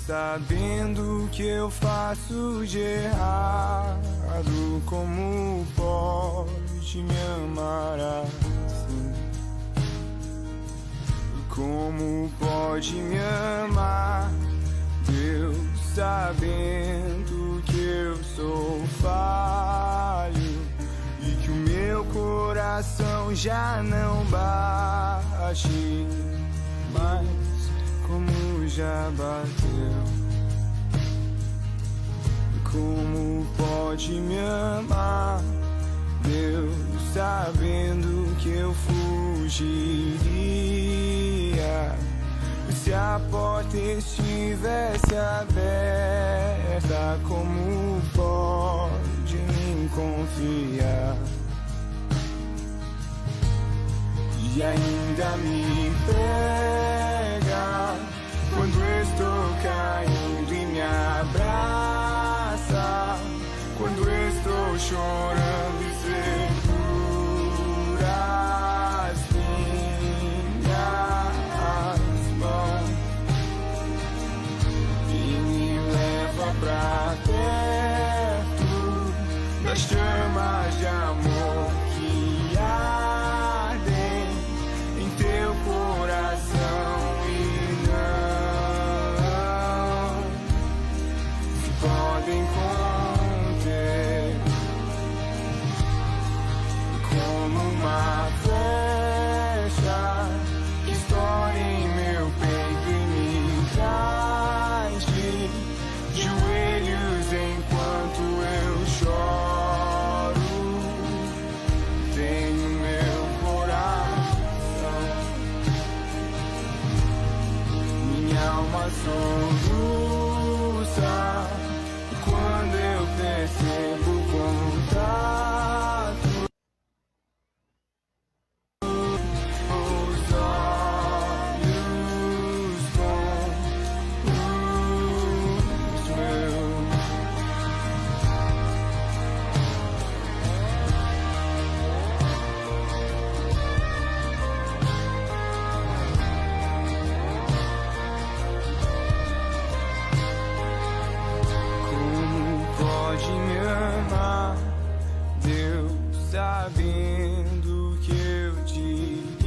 sabendo que eu faço de errado, como pode me amar assim? Como pode me amar, Deus, sabendo que eu sou falho e que o meu coração já não bate mais como já bateu. Como pode me amar, Deus, sabendo que eu fugiria se a porta estivesse aberta? Como pode me confiar e ainda me pega quando estou caindo e me abraça, quando estou chorando e segura as minhas mãos e me leva pra perto das chamas de amor que ardem em teu coração e não se podem conter. Como uma flecha que estoura em meu peito e me traz de joelhos enquanto eu choro. Tenho meu coração, minha alma soluça quando eu percebo o contato. Os olhos com os meus. Como pode me amar, Deus, sabendo que eu diria,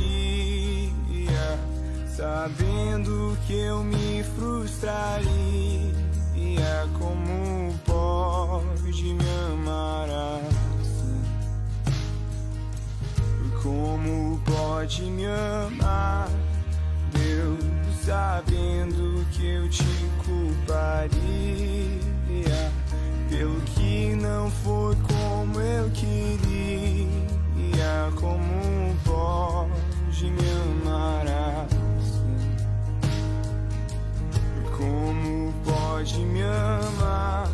sabendo que eu me frustraria? Como pode me amar assim? Como pode me amar, Deus, sabendo que eu te culparia pelo que não foi como eu queria? Como pode me amar assim? Como pode me amar,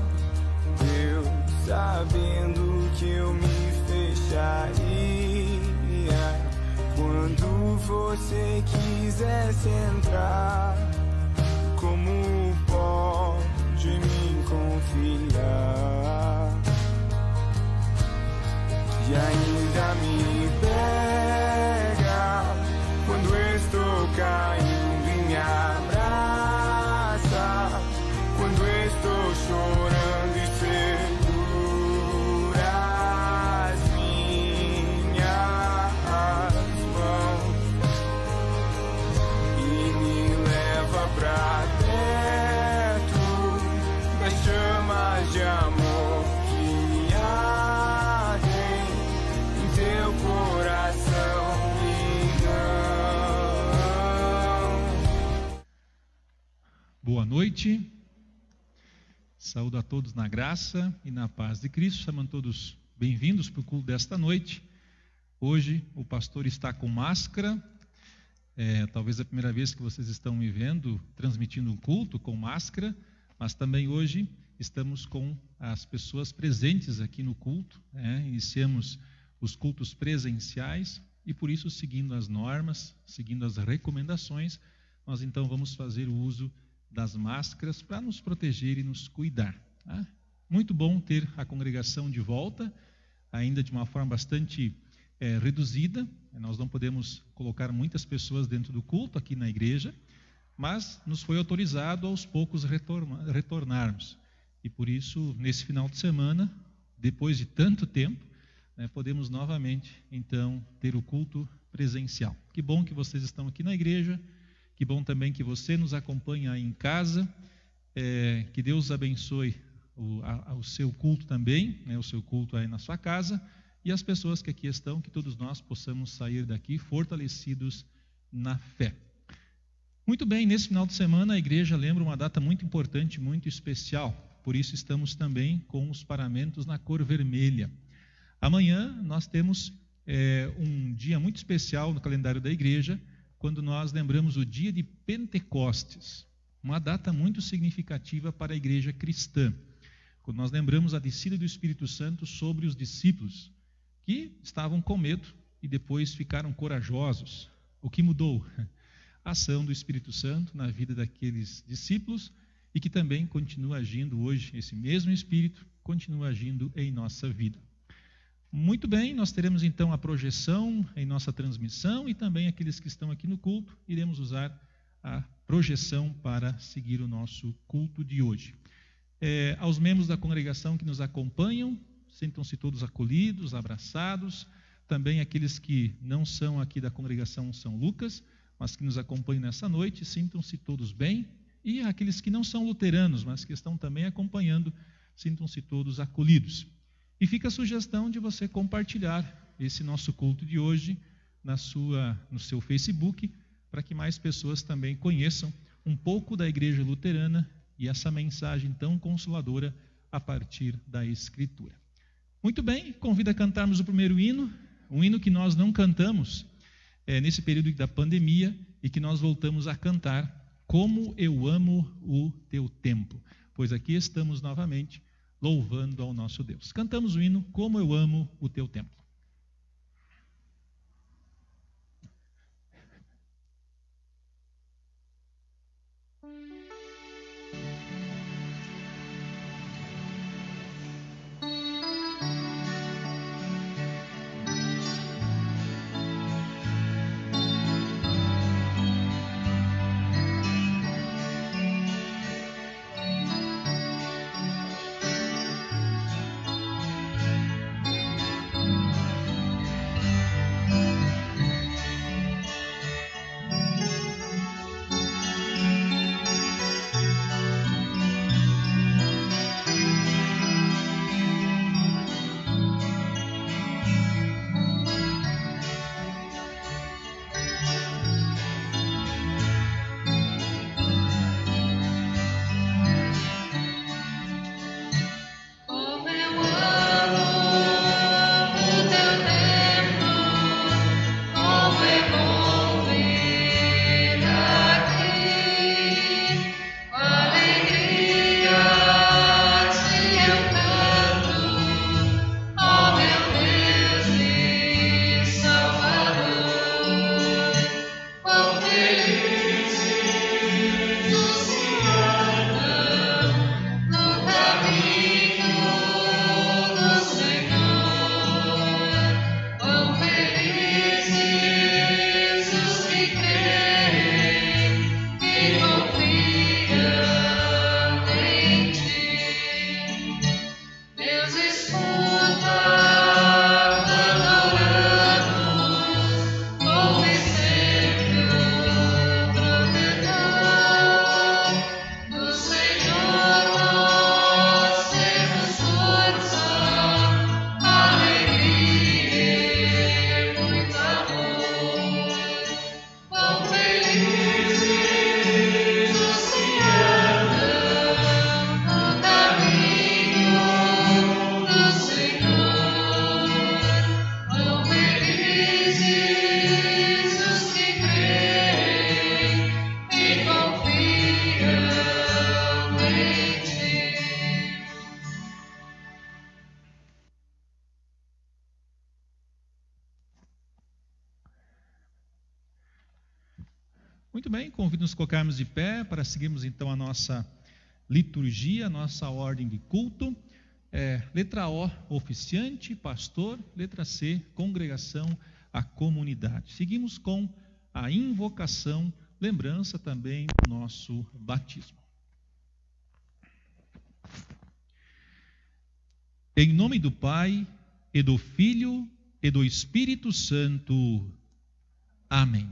Deus, sabendo que eu me fecharia quando você quisesse entrar? Como pode me confiar e ainda me pega quando estou caindo e me abraça, quando estou chorando e segura as minhas mãos e me leva pra perto das chamas de amor que ardem em teu coração e não. Boa noite, saúdo a todos na graça e na paz de Cristo, chamando todos bem-vindos para o culto desta noite. Hoje o pastor está com máscara, talvez a primeira vez que vocês estão me vendo transmitindo um culto com máscara, mas também hoje estamos com as pessoas presentes aqui no culto, iniciamos os cultos presenciais e por isso, seguindo as normas, seguindo as recomendações, nós então vamos fazer o uso das máscaras para nos proteger e nos cuidar. Muito bom ter a congregação de volta, ainda de uma forma bastante reduzida. Nós não podemos colocar muitas pessoas dentro do culto aqui na igreja, mas nos foi autorizado aos poucos retornarmos. E por isso, nesse final de semana, depois de tanto tempo, podemos novamente, então, ter o culto presencial. Que bom que vocês estão aqui na igreja, que bom também que você nos acompanha aí em casa, que Deus abençoe o seu culto também, o seu culto aí na sua casa, e as pessoas que aqui estão, que todos nós possamos sair daqui fortalecidos na fé. Muito bem, nesse final de semana a igreja lembra uma data muito importante, muito especial, por isso estamos também com os paramentos na cor vermelha. Amanhã nós temos um dia muito especial no calendário da igreja, quando nós lembramos o dia de Pentecostes, uma data muito significativa para a igreja cristã, quando nós lembramos a descida do Espírito Santo sobre os discípulos, que estavam com medo e depois ficaram corajosos. O que mudou? A ação do Espírito Santo na vida daqueles discípulos e que também continua agindo hoje, esse mesmo Espírito continua agindo em nossa vida. Muito bem, nós teremos então a projeção em nossa transmissão e também aqueles que estão aqui no culto, iremos usar a projeção para seguir o nosso culto de hoje. Aos membros da congregação que nos acompanham, sintam-se todos acolhidos, abraçados, também aqueles que não são aqui da congregação São Lucas, mas que nos acompanham nessa noite, sintam-se todos bem, e aqueles que não são luteranos, mas que estão também acompanhando, sintam-se todos acolhidos. E fica a sugestão de você compartilhar esse nosso culto de hoje no seu Facebook, para que mais pessoas também conheçam um pouco da Igreja Luterana e essa mensagem tão consoladora a partir da Escritura. Muito bem, convido a cantarmos o primeiro hino, um hino que nós não cantamos nesse período da pandemia e que nós voltamos a cantar, Como eu amo o teu tempo, pois aqui estamos novamente louvando ao nosso Deus. Cantamos o hino, Como eu amo o teu tempo. Muito bem, convido nos colocarmos de pé para seguirmos então a nossa liturgia, a nossa ordem de culto. Letra O, oficiante, pastor. Letra C, congregação, a comunidade. Seguimos com a invocação lembrança também do nosso batismo. Em nome do Pai, e do Filho, e do Espírito Santo. Amém.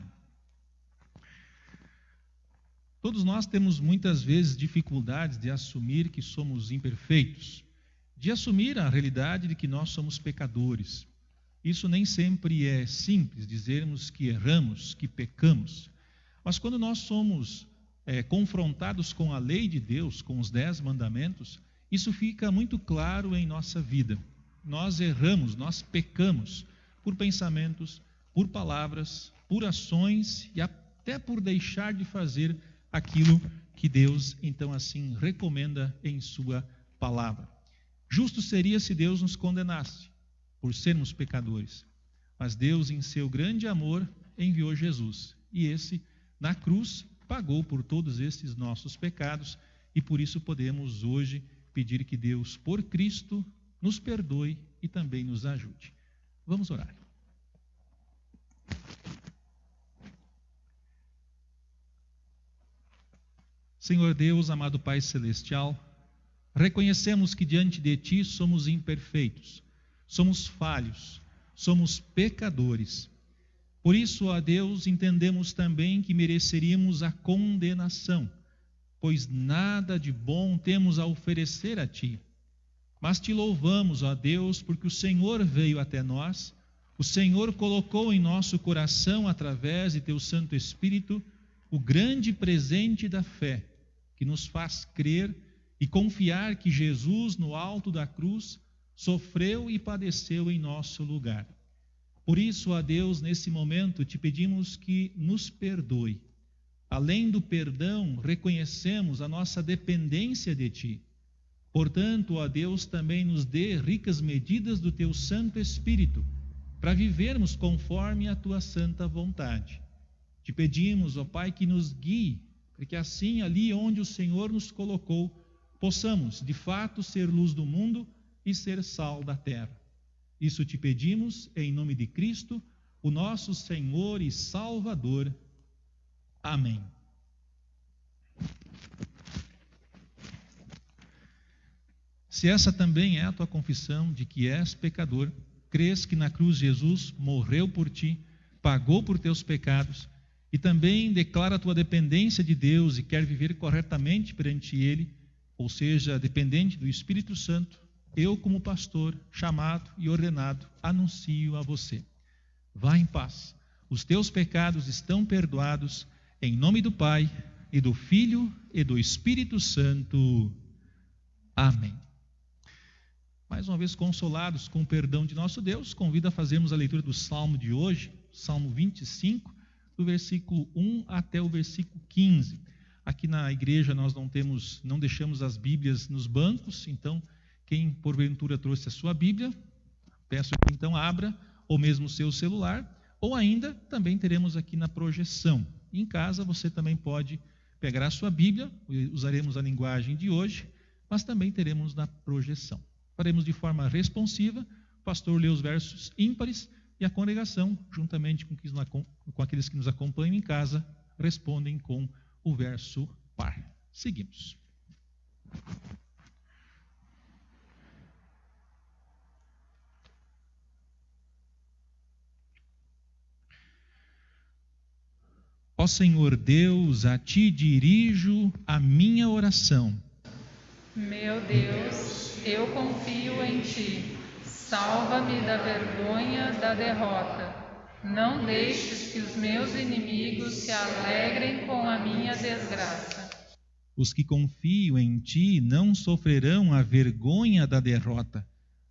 Todos nós temos muitas vezes dificuldades de assumir que somos imperfeitos, de assumir a realidade de que nós somos pecadores. Isso nem sempre é simples, dizermos que erramos, que pecamos. Mas quando nós somos confrontados com a lei de Deus, com os 10 mandamentos, isso fica muito claro em nossa vida. Nós erramos, nós pecamos por pensamentos, por palavras, por ações e até por deixar de fazer aquilo que Deus, então, assim, recomenda em sua palavra. Justo seria se Deus nos condenasse por sermos pecadores. Mas Deus, em seu grande amor, enviou Jesus. E esse, na cruz, pagou por todos esses nossos pecados. E por isso podemos hoje pedir que Deus, por Cristo, nos perdoe e também nos ajude. Vamos orar. Senhor Deus, amado Pai Celestial, reconhecemos que diante de Ti somos imperfeitos, somos falhos, somos pecadores. Por isso, ó Deus, entendemos também que mereceríamos a condenação, pois nada de bom temos a oferecer a Ti. Mas Te louvamos, ó Deus, porque o Senhor veio até nós, o Senhor colocou em nosso coração, através de Teu Santo Espírito, o grande presente da fé, que nos faz crer e confiar que Jesus, no alto da cruz, sofreu e padeceu em nosso lugar. Por isso, ó Deus, nesse momento Te pedimos que nos perdoe. Além do perdão, reconhecemos a nossa dependência de Ti. Portanto, ó Deus, também nos dê ricas medidas do Teu Santo Espírito, para vivermos conforme a Tua santa vontade. Te pedimos, ó Pai, que nos guie, para que assim, ali onde o Senhor nos colocou, possamos, de fato, ser luz do mundo e ser sal da terra. Isso te pedimos em nome de Cristo, o nosso Senhor e Salvador. Amém. Se essa também é a tua confissão de que és pecador, crês que na cruz Jesus morreu por ti, pagou por teus pecados, e também declara a tua dependência de Deus e quer viver corretamente perante Ele, ou seja, dependente do Espírito Santo, eu, como pastor, chamado e ordenado, anuncio a você. Vá em paz, os teus pecados estão perdoados, em nome do Pai, e do Filho, e do Espírito Santo. Amém. Mais uma vez, consolados com o perdão de nosso Deus, convido a fazermos a leitura do Salmo de hoje, Salmo 25, do versículo 1 até o versículo 15. Aqui na igreja nós não deixamos as Bíblias nos bancos, então quem porventura trouxe a sua Bíblia, peço que então abra, ou mesmo o seu celular, ou ainda também teremos aqui na projeção. Em casa você também pode pegar a sua Bíblia, usaremos a linguagem de hoje, mas também teremos na projeção. Faremos de forma responsiva, o pastor lê os versos ímpares e a congregação, juntamente com aqueles que nos acompanham em casa, respondem com o verso par. Seguimos. Ó Senhor Deus, a Ti dirijo a minha oração. Meu Deus, eu confio em Ti. Salva-me da vergonha da derrota. Não deixes que os meus inimigos se alegrem com a minha desgraça. Os que confiam em Ti não sofrerão a vergonha da derrota,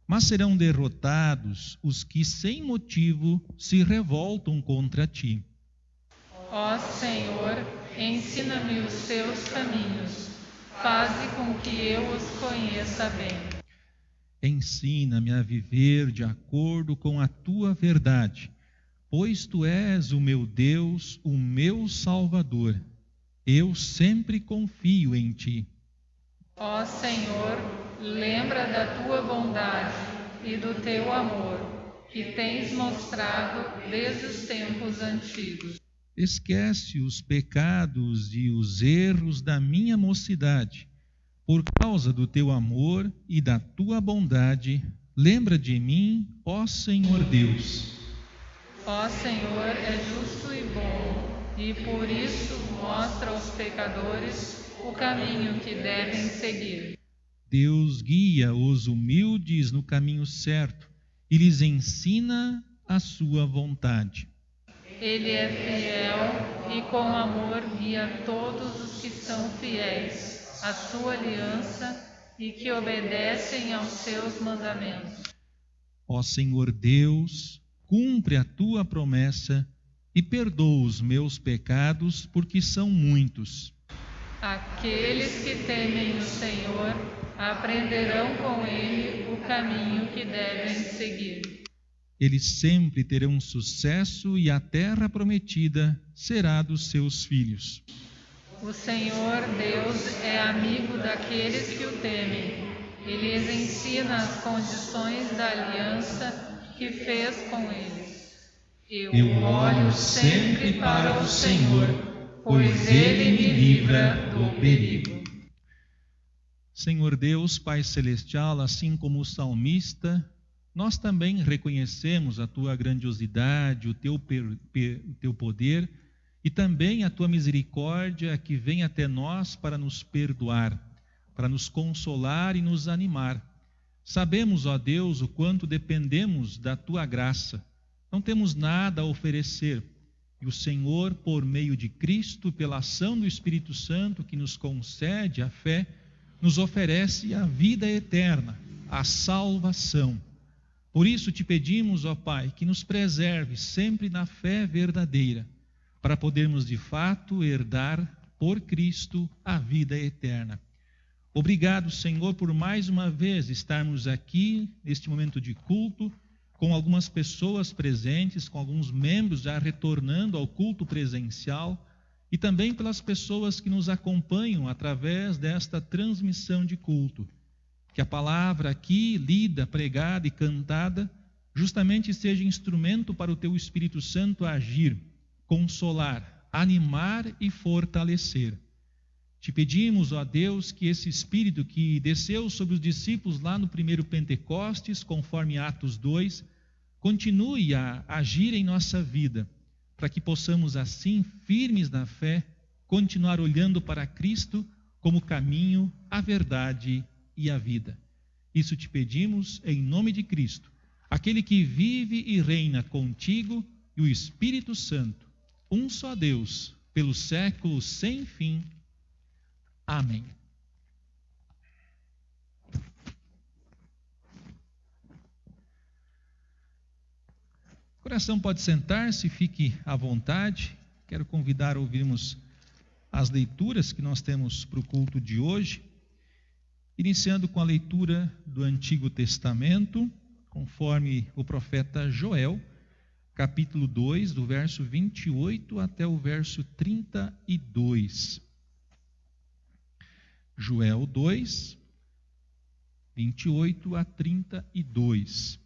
mas serão derrotados os que sem motivo se revoltam contra Ti. Ó Senhor, ensina-me os Teus caminhos. Faze com que eu os conheça bem. Ensina-me a viver de acordo com a Tua verdade, pois Tu és o meu Deus, o meu Salvador. Eu sempre confio em Ti. Ó Senhor, lembra da Tua bondade e do Teu amor, que tens mostrado desde os tempos antigos. esquece os pecados e os erros da minha mocidade. Por causa do teu amor e da tua bondade, lembra de mim, ó Senhor Deus. Ó Senhor, é justo e bom, e por isso mostra aos pecadores o caminho que devem seguir. Deus guia os humildes no caminho certo e lhes ensina a sua vontade. Ele é fiel e com amor guia todos os que são fiéis à sua aliança e que obedecem aos seus mandamentos. Ó Senhor Deus, cumpre a tua promessa e perdoa os meus pecados, porque são muitos. Aqueles que temem o Senhor aprenderão com ele o caminho que devem seguir. Eles sempre terão sucesso e a terra prometida será dos seus filhos. O Senhor Deus é amigo daqueles que o temem. Ele lhes ensina as condições da aliança que fez com eles. Eu olho sempre para o Senhor, pois Ele me livra do perigo. Senhor Deus, Pai Celestial, assim como o salmista, nós também reconhecemos a tua grandiosidade, o teu poder e também a tua misericórdia que vem até nós para nos perdoar, para nos consolar e nos animar. Sabemos, ó Deus, o quanto dependemos da tua graça. Não temos nada a oferecer. E o Senhor, por meio de Cristo, pela ação do Espírito Santo que nos concede a fé, nos oferece a vida eterna, a salvação. Por isso te pedimos, ó Pai, que nos preserve sempre na fé verdadeira, para podermos de fato herdar por Cristo a vida eterna. Obrigado, Senhor, por mais uma vez estarmos aqui neste momento de culto, com algumas pessoas presentes, com alguns membros já retornando ao culto presencial, e também pelas pessoas que nos acompanham através desta transmissão de culto. Que a palavra aqui, lida, pregada e cantada, justamente seja instrumento para o teu Espírito Santo agir, consolar, animar e fortalecer. Te pedimos, ó Deus, que esse Espírito que desceu sobre os discípulos lá no primeiro Pentecostes, conforme Atos 2, continue a agir em nossa vida, para que possamos assim, firmes na fé, continuar olhando para Cristo como o caminho, a verdade e a vida. Isso te pedimos em nome de Cristo, aquele que vive e reina contigo e o Espírito Santo, um só Deus, pelos séculos sem fim. Amém. O coração pode sentar-se, fique à vontade. Quero convidar a ouvirmos as leituras que nós temos para o culto de hoje, iniciando com a leitura do Antigo Testamento, conforme o profeta Joel, capítulo 2, do verso 28 até o verso 32. Joel 2, 28 a 32.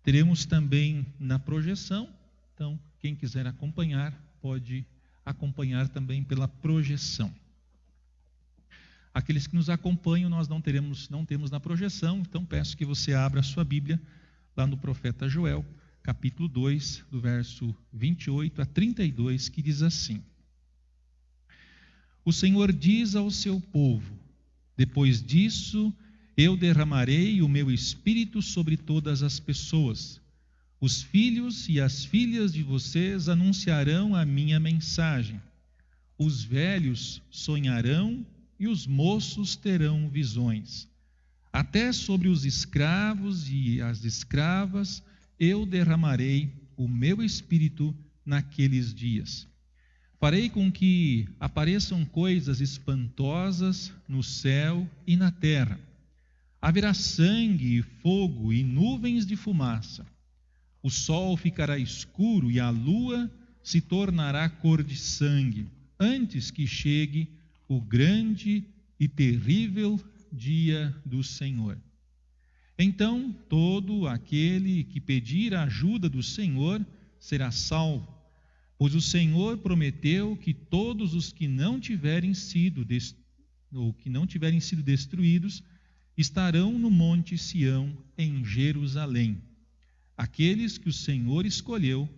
Teremos também na projeção, então quem quiser acompanhar, pode acompanhar também pela projeção. Aqueles que nos acompanham, nós não temos na projeção, então peço que você abra a sua Bíblia lá no profeta Joel, capítulo 2, do verso 28 a 32, que diz assim: O Senhor diz ao seu povo: depois disso eu derramarei o meu espírito sobre todas as pessoas. Os filhos e as filhas de vocês anunciarão a minha mensagem. Os velhos sonharão e os moços terão visões. Até sobre os escravos e as escravas eu derramarei o meu espírito naqueles dias. Farei com que apareçam coisas espantosas no céu e na terra. Haverá sangue e fogo e nuvens de fumaça. O sol ficará escuro e a lua se tornará cor de sangue, antes que chegue o grande e terrível dia do Senhor. Então todo aquele que pedir a ajuda do Senhor será salvo. Pois o Senhor prometeu que todos os que não tiverem sido destruídos estarão no monte Sião, em Jerusalém. Aqueles que o Senhor escolheu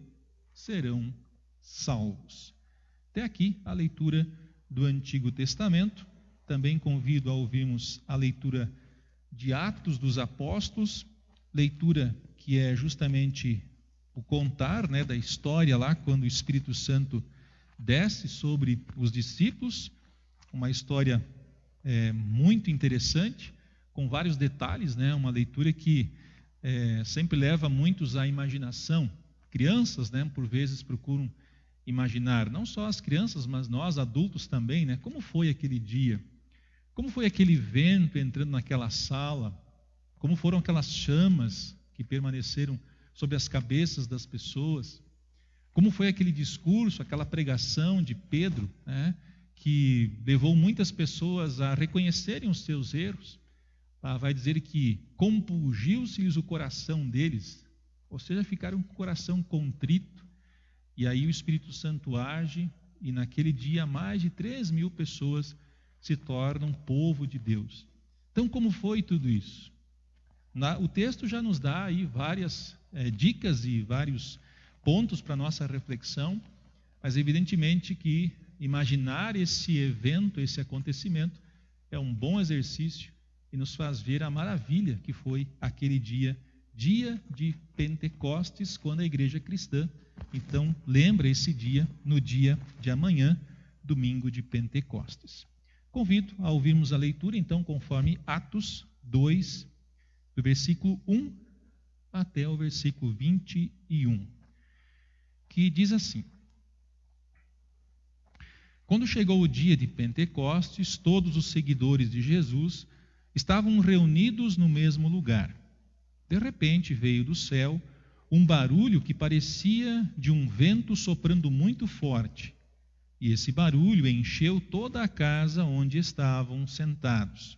serão salvos. Até aqui a leitura do Antigo Testamento. Também convido a ouvirmos a leitura de Atos dos Apóstolos, leitura que é justamente o contar, da história lá, quando o Espírito Santo desce sobre os discípulos, uma história muito interessante, com vários detalhes, uma leitura que sempre leva muitos à imaginação. Crianças, por vezes, procuram imaginar, não só as crianças, mas nós adultos também, como foi aquele dia, como foi aquele vento entrando naquela sala, como foram aquelas chamas que permaneceram sobre as cabeças das pessoas, como foi aquele discurso, aquela pregação de Pedro, que levou muitas pessoas a reconhecerem os seus erros. Vai dizer que compungiu-se-lhes o coração deles, ou seja, ficaram com o coração contrito, e aí o Espírito Santo age, e naquele dia mais de 3.000 pessoas se tornam povo de Deus. Então, como foi tudo isso? O texto já nos dá aí várias dicas e vários pontos para nossa reflexão, mas evidentemente que imaginar esse evento, esse acontecimento, é um bom exercício e nos faz ver a maravilha que foi aquele dia de Pentecostes, quando a igreja cristã, então, lembra esse dia no dia de amanhã, domingo de Pentecostes. Convido a ouvirmos a leitura, então, conforme Atos 2, do versículo 1 até o versículo 21, que diz assim: Quando chegou o dia de Pentecostes, todos os seguidores de Jesus estavam reunidos no mesmo lugar. De repente veio do céu um barulho que parecia de um vento soprando muito forte, e esse barulho encheu toda a casa onde estavam sentados.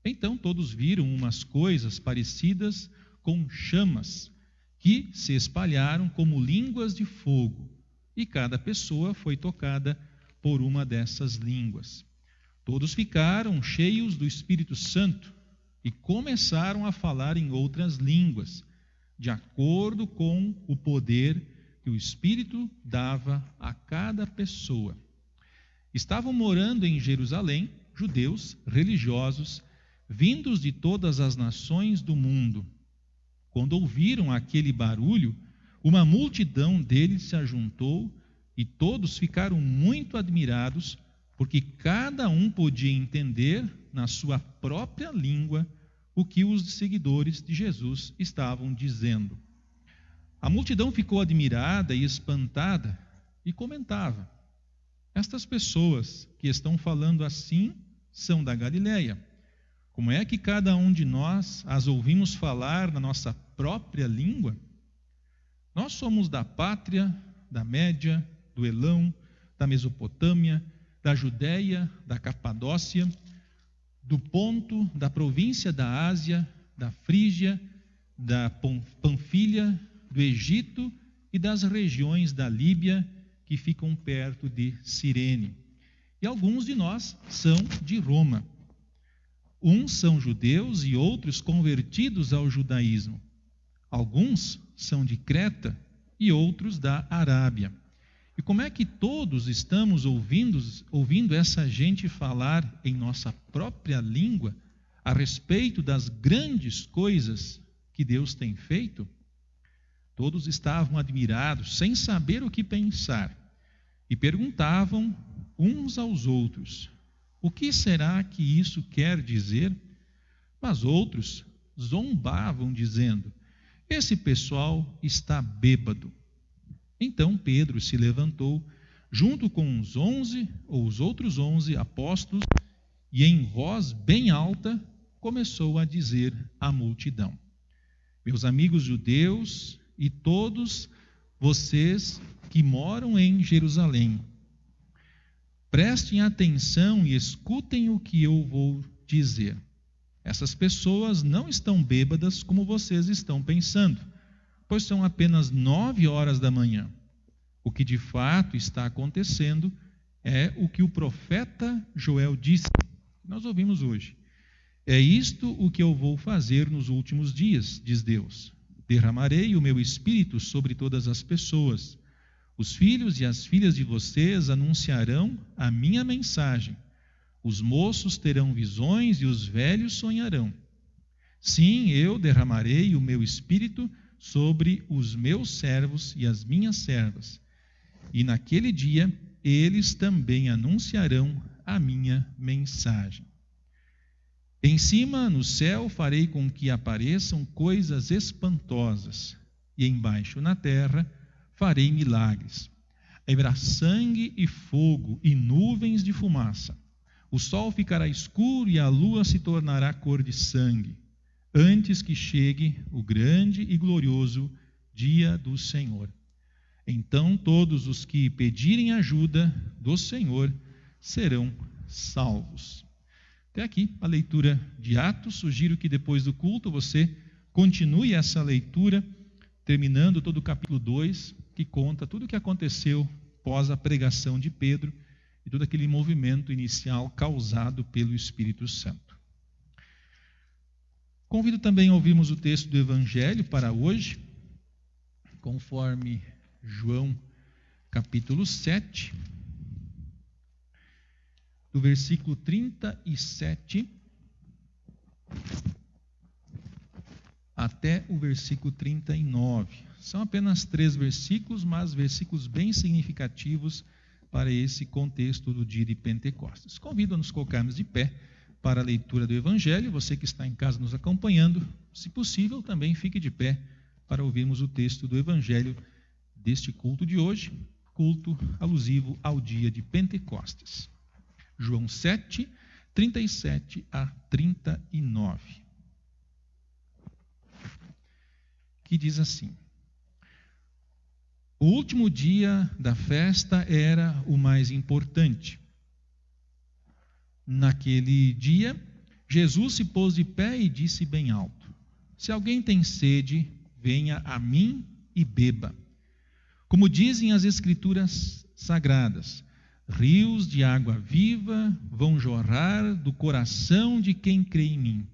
Então todos viram umas coisas parecidas com chamas, que se espalharam como línguas de fogo, e cada pessoa foi tocada por uma dessas línguas. Todos ficaram cheios do Espírito Santo e começaram a falar em outras línguas, de acordo com o poder que o Espírito dava a cada pessoa. Estavam morando em Jerusalém judeus religiosos, vindos de todas as nações do mundo. Quando ouviram aquele barulho, uma multidão deles se ajuntou e todos ficaram muito admirados, porque cada um podia entender na sua própria língua o que os seguidores de Jesus estavam dizendo. A multidão ficou admirada e espantada e comentava: estas pessoas que estão falando assim são da Galileia. Como é que cada um de nós as ouvimos falar na nossa própria língua? Nós somos da pátria, da Média, do Elão, da Mesopotâmia, da Judéia, da Capadócia, do Ponto, da província da Ásia, da Frígia, da Panfilha, do Egito e das regiões da Líbia que ficam perto de Cirene. E alguns de nós são de Roma. Uns são judeus e outros convertidos ao judaísmo. Alguns são de Creta e outros da Arábia. E como é que todos estamos ouvindo essa gente falar em nossa própria língua a respeito das grandes coisas que Deus tem feito? Todos estavam admirados, sem saber o que pensar, e perguntavam uns aos outros: o que será que isso quer dizer? Mas outros zombavam, dizendo: esse pessoal está bêbado. Então Pedro se levantou, junto com os outros 11 apóstolos, e em voz bem alta começou a dizer à multidão: meus amigos judeus e todos vocês que moram em Jerusalém, prestem atenção e escutem o que eu vou dizer. Essas pessoas não estão bêbadas como vocês estão pensando, pois são apenas 9 horas da manhã. O que de fato está acontecendo é o que o profeta Joel disse, que nós ouvimos hoje. É isto o que eu vou fazer nos últimos dias, diz Deus. Derramarei o meu espírito sobre todas as pessoas. Os filhos e as filhas de vocês anunciarão a minha mensagem. Os moços terão visões e os velhos sonharão. Sim, eu derramarei o meu espírito sobre os meus servos e as minhas servas. E naquele dia eles também anunciarão a minha mensagem. Em cima, no céu, farei com que apareçam coisas espantosas, e embaixo na terra farei milagres. Haverá sangue e fogo e nuvens de fumaça. O sol ficará escuro e a lua se tornará cor de sangue, antes que chegue o grande e glorioso dia do Senhor. Então todos os que pedirem ajuda do Senhor serão salvos. Até aqui a leitura de Atos. Sugiro que depois do culto você continue essa leitura, terminando todo o capítulo 2, que conta tudo o que aconteceu após a pregação de Pedro e todo aquele movimento inicial causado pelo Espírito Santo. Convido também a ouvirmos o texto do Evangelho para hoje, conforme João capítulo 7, do versículo 37 até o versículo 39. São apenas 3 versículos, mas versículos bem significativos para esse contexto do dia de Pentecostes. Convido a nos colocarmos de pé para a leitura do Evangelho. Você que está em casa nos acompanhando, se possível, também fique de pé para ouvirmos o texto do Evangelho deste culto de hoje, culto alusivo ao dia de Pentecostes. João 7, 37 a 39. Que diz assim: O último dia da festa era o mais importante. Naquele dia, Jesus se pôs de pé e disse bem alto: Se alguém tem sede, venha a mim e beba. Como dizem as Escrituras sagradas, rios de água viva vão jorrar do coração de quem crê em mim.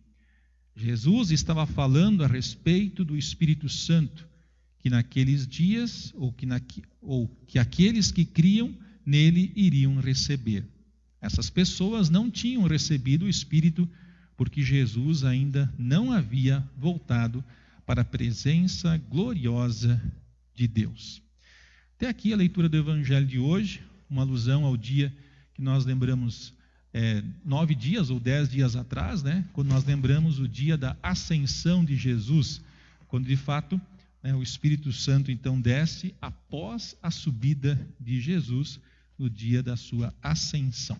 Jesus estava falando a respeito do Espírito Santo, que naqueles dias, ou que aqueles que criam nele iriam receber. Essas pessoas não tinham recebido o Espírito, porque Jesus ainda não havia voltado para a presença gloriosa de Deus. Até aqui a leitura do Evangelho de hoje, uma alusão ao dia que nós lembramos 9 dias ou 10 dias atrás, quando nós lembramos o dia da ascensão de Jesus, quando de fato o Espírito Santo então desce após a subida de Jesus no dia da sua ascensão.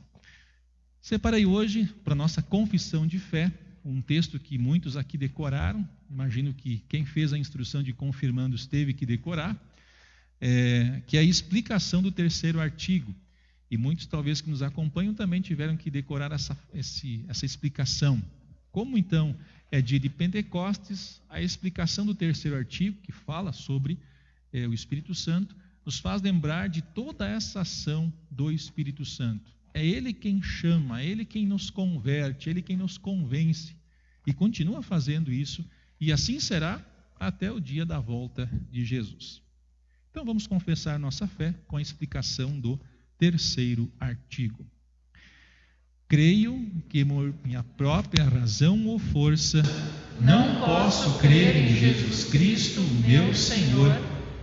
Separei hoje para a nossa confissão de fé um texto que muitos aqui decoraram, imagino que quem fez a instrução de confirmandos teve que decorar, que é a explicação do 3º artigo. E muitos talvez que nos acompanham também tiveram que decorar essa explicação. Como então é dia de Pentecostes, a explicação do 3º artigo, que fala sobre o Espírito Santo, nos faz lembrar de toda essa ação do Espírito Santo. É Ele quem chama, é Ele quem nos converte, é Ele quem nos convence. E continua fazendo isso, e assim será até o dia da volta de Jesus. Então vamos confessar nossa fé com a explicação do 3º artigo. Creio que por minha própria razão ou força não posso crer em Jesus Cristo, meu Senhor,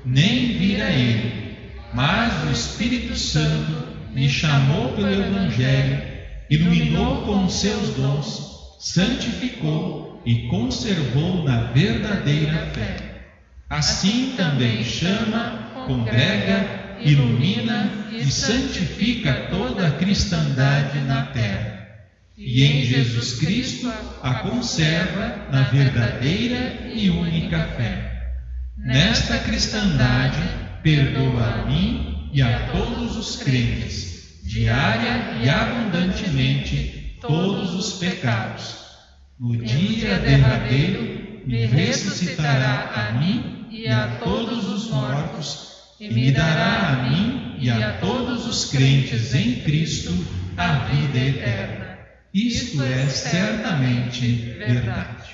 nem vir a Ele, mas o Espírito Santo me chamou pelo Evangelho, iluminou com seus dons, santificou e conservou na verdadeira fé. Assim também chama, congrega, ilumina e santifica toda a cristandade na terra. E em Jesus Cristo a conserva na verdadeira e única fé. Nesta cristandade perdoa a mim e a todos os crentes, diária e abundantemente, todos os pecados. No dia derradeiro me ressuscitará a mim e a todos os mortos, e me dará a mim e a todos os crentes em Cristo a vida eterna. Isto é certamente verdade.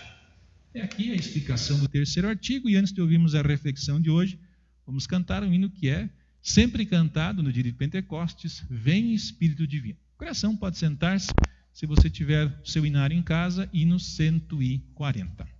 É aqui a explicação do terceiro artigo, e antes de ouvirmos a reflexão de hoje, vamos cantar um hino que é sempre cantado no dia de Pentecostes: Vem Espírito Divino. O coração pode sentar-se, se você tiver seu hinário em casa, hino 140.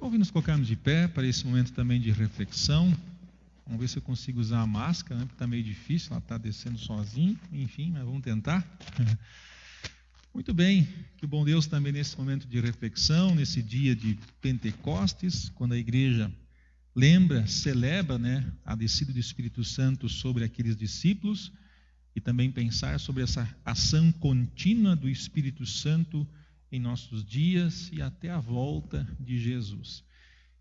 Convido nos colocarmos de pé para esse momento também de reflexão. Vamos ver se eu consigo usar a máscara, né? Porque está meio difícil, ela está descendo sozinho, enfim, mas vamos tentar. Muito bem, que o bom Deus também nesse momento de reflexão, nesse dia de Pentecostes, quando a igreja celebra, a descida do Espírito Santo sobre aqueles discípulos e também pensar sobre essa ação contínua do Espírito Santo em nossos dias e até a volta de Jesus.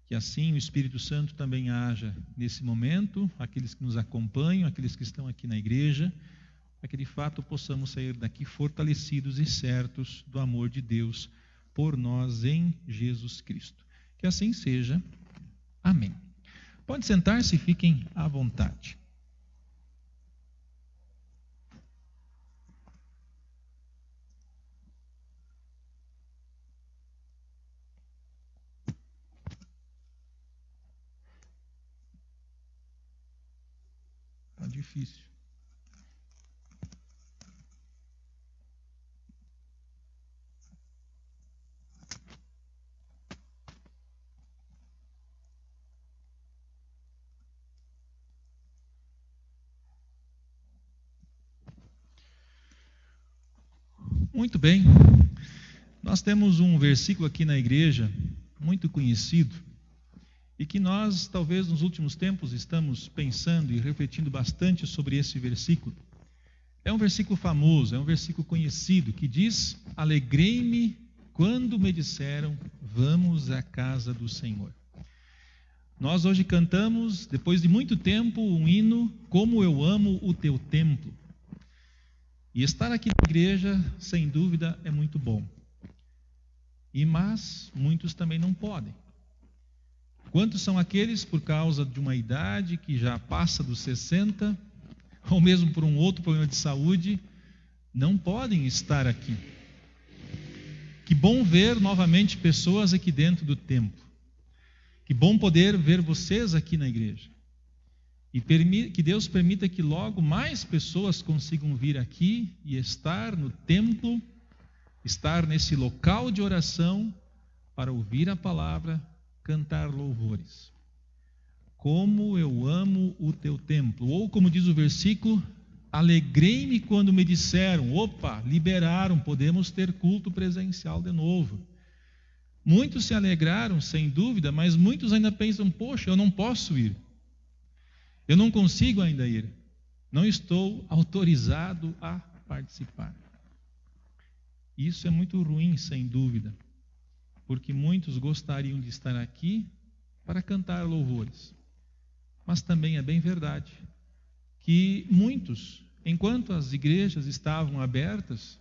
Que assim o Espírito Santo também haja nesse momento, aqueles que nos acompanham, aqueles que estão aqui na igreja, para que de fato possamos sair daqui fortalecidos e certos do amor de Deus por nós em Jesus Cristo. Que assim seja. Amém. Pode sentar-se e fiquem à vontade. Está difícil. Muito bem, nós temos um versículo aqui na igreja muito conhecido e que nós, talvez nos últimos tempos, estamos pensando e refletindo bastante sobre esse versículo. É um versículo famoso, é um versículo conhecido que diz: alegrei-me quando me disseram, vamos à casa do Senhor. Nós hoje cantamos, depois de muito tempo, um hino, como eu amo o teu templo. E estar aqui na igreja, sem dúvida, é muito bom. Mas muitos também não podem. Quantos são aqueles, por causa de uma idade que já passa dos 60, ou mesmo por um outro problema de saúde, não podem estar aqui? Que bom ver novamente pessoas aqui dentro do templo. Que bom poder ver vocês aqui na igreja. E que Deus permita que logo mais pessoas consigam vir aqui e estar no templo, estar nesse local de oração para ouvir a palavra, cantar louvores. Como eu amo o teu templo. Ou como diz o versículo, alegrei-me quando me disseram, opa, liberaram, podemos ter culto presencial de novo. Muitos se alegraram, sem dúvida, mas muitos ainda pensam, poxa, eu não posso ir. Eu não consigo ainda ir. Não estou autorizado a participar. Isso é muito ruim, sem dúvida, porque muitos gostariam de estar aqui para cantar louvores. Mas também é bem verdade que muitos, enquanto as igrejas estavam abertas,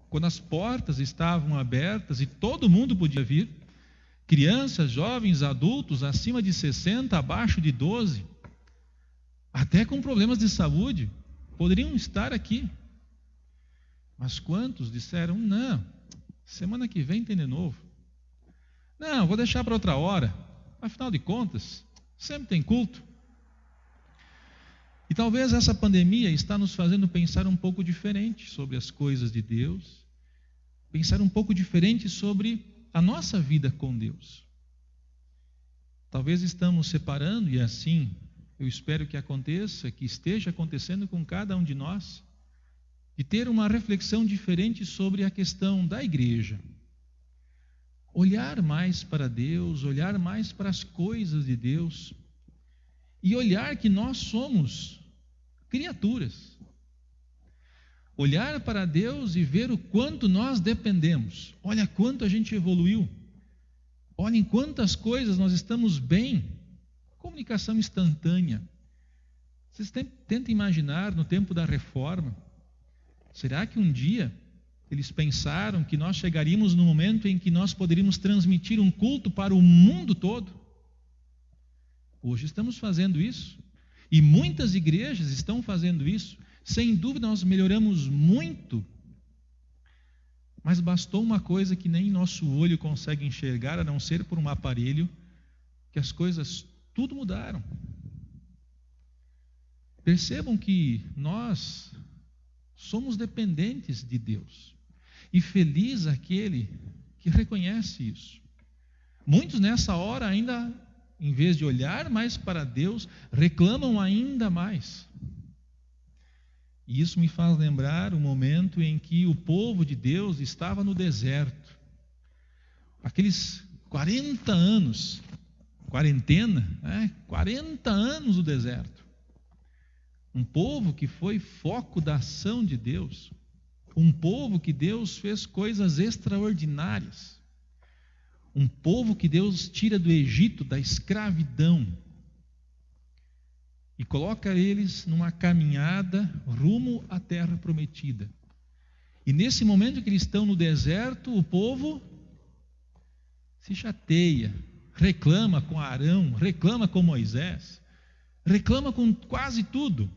quando as portas estavam abertas e todo mundo podia vir, crianças, jovens, adultos, acima de 60, abaixo de 12, até com problemas de saúde, poderiam estar aqui. Mas quantos disseram, não, semana que vem tem de novo. Não, vou deixar para outra hora. Afinal de contas, sempre tem culto. E talvez essa pandemia está nos fazendo pensar um pouco diferente sobre as coisas de Deus, pensar um pouco diferente sobre a nossa vida com Deus. Talvez estamos separando, e assim eu espero que aconteça, que esteja acontecendo com cada um de nós, de ter uma reflexão diferente sobre a questão da igreja. Olhar mais para Deus, olhar mais para as coisas de Deus, e olhar que nós somos criaturas. Olhar para Deus e ver o quanto nós dependemos. Olha quanto a gente evoluiu. Olhem quantas coisas nós estamos bem. Comunicação instantânea. Vocês tentem imaginar no tempo da reforma. Será que um dia eles pensaram que nós chegaríamos no momento em que nós poderíamos transmitir um culto para o mundo todo? Hoje estamos fazendo isso. E muitas igrejas estão fazendo isso. Sem dúvida nós melhoramos muito. Mas bastou uma coisa que nem nosso olho consegue enxergar, a não ser por um aparelho, que as coisas tudo mudaram. Percebam que nós somos dependentes de Deus. E feliz aquele que reconhece isso. Muitos nessa hora ainda, em vez de olhar mais para Deus, reclamam ainda mais. E isso me faz lembrar o momento em que o povo de Deus estava no deserto. Aqueles 40 anos quarentena, 40 anos no deserto. Um povo que foi foco da ação de Deus. Um povo que Deus fez coisas extraordinárias. Um povo que Deus tira do Egito, da escravidão, e coloca eles numa caminhada rumo à terra prometida. E nesse momento que eles estão no deserto, o povo se chateia, reclama com Arão, reclama com Moisés, reclama com quase tudo.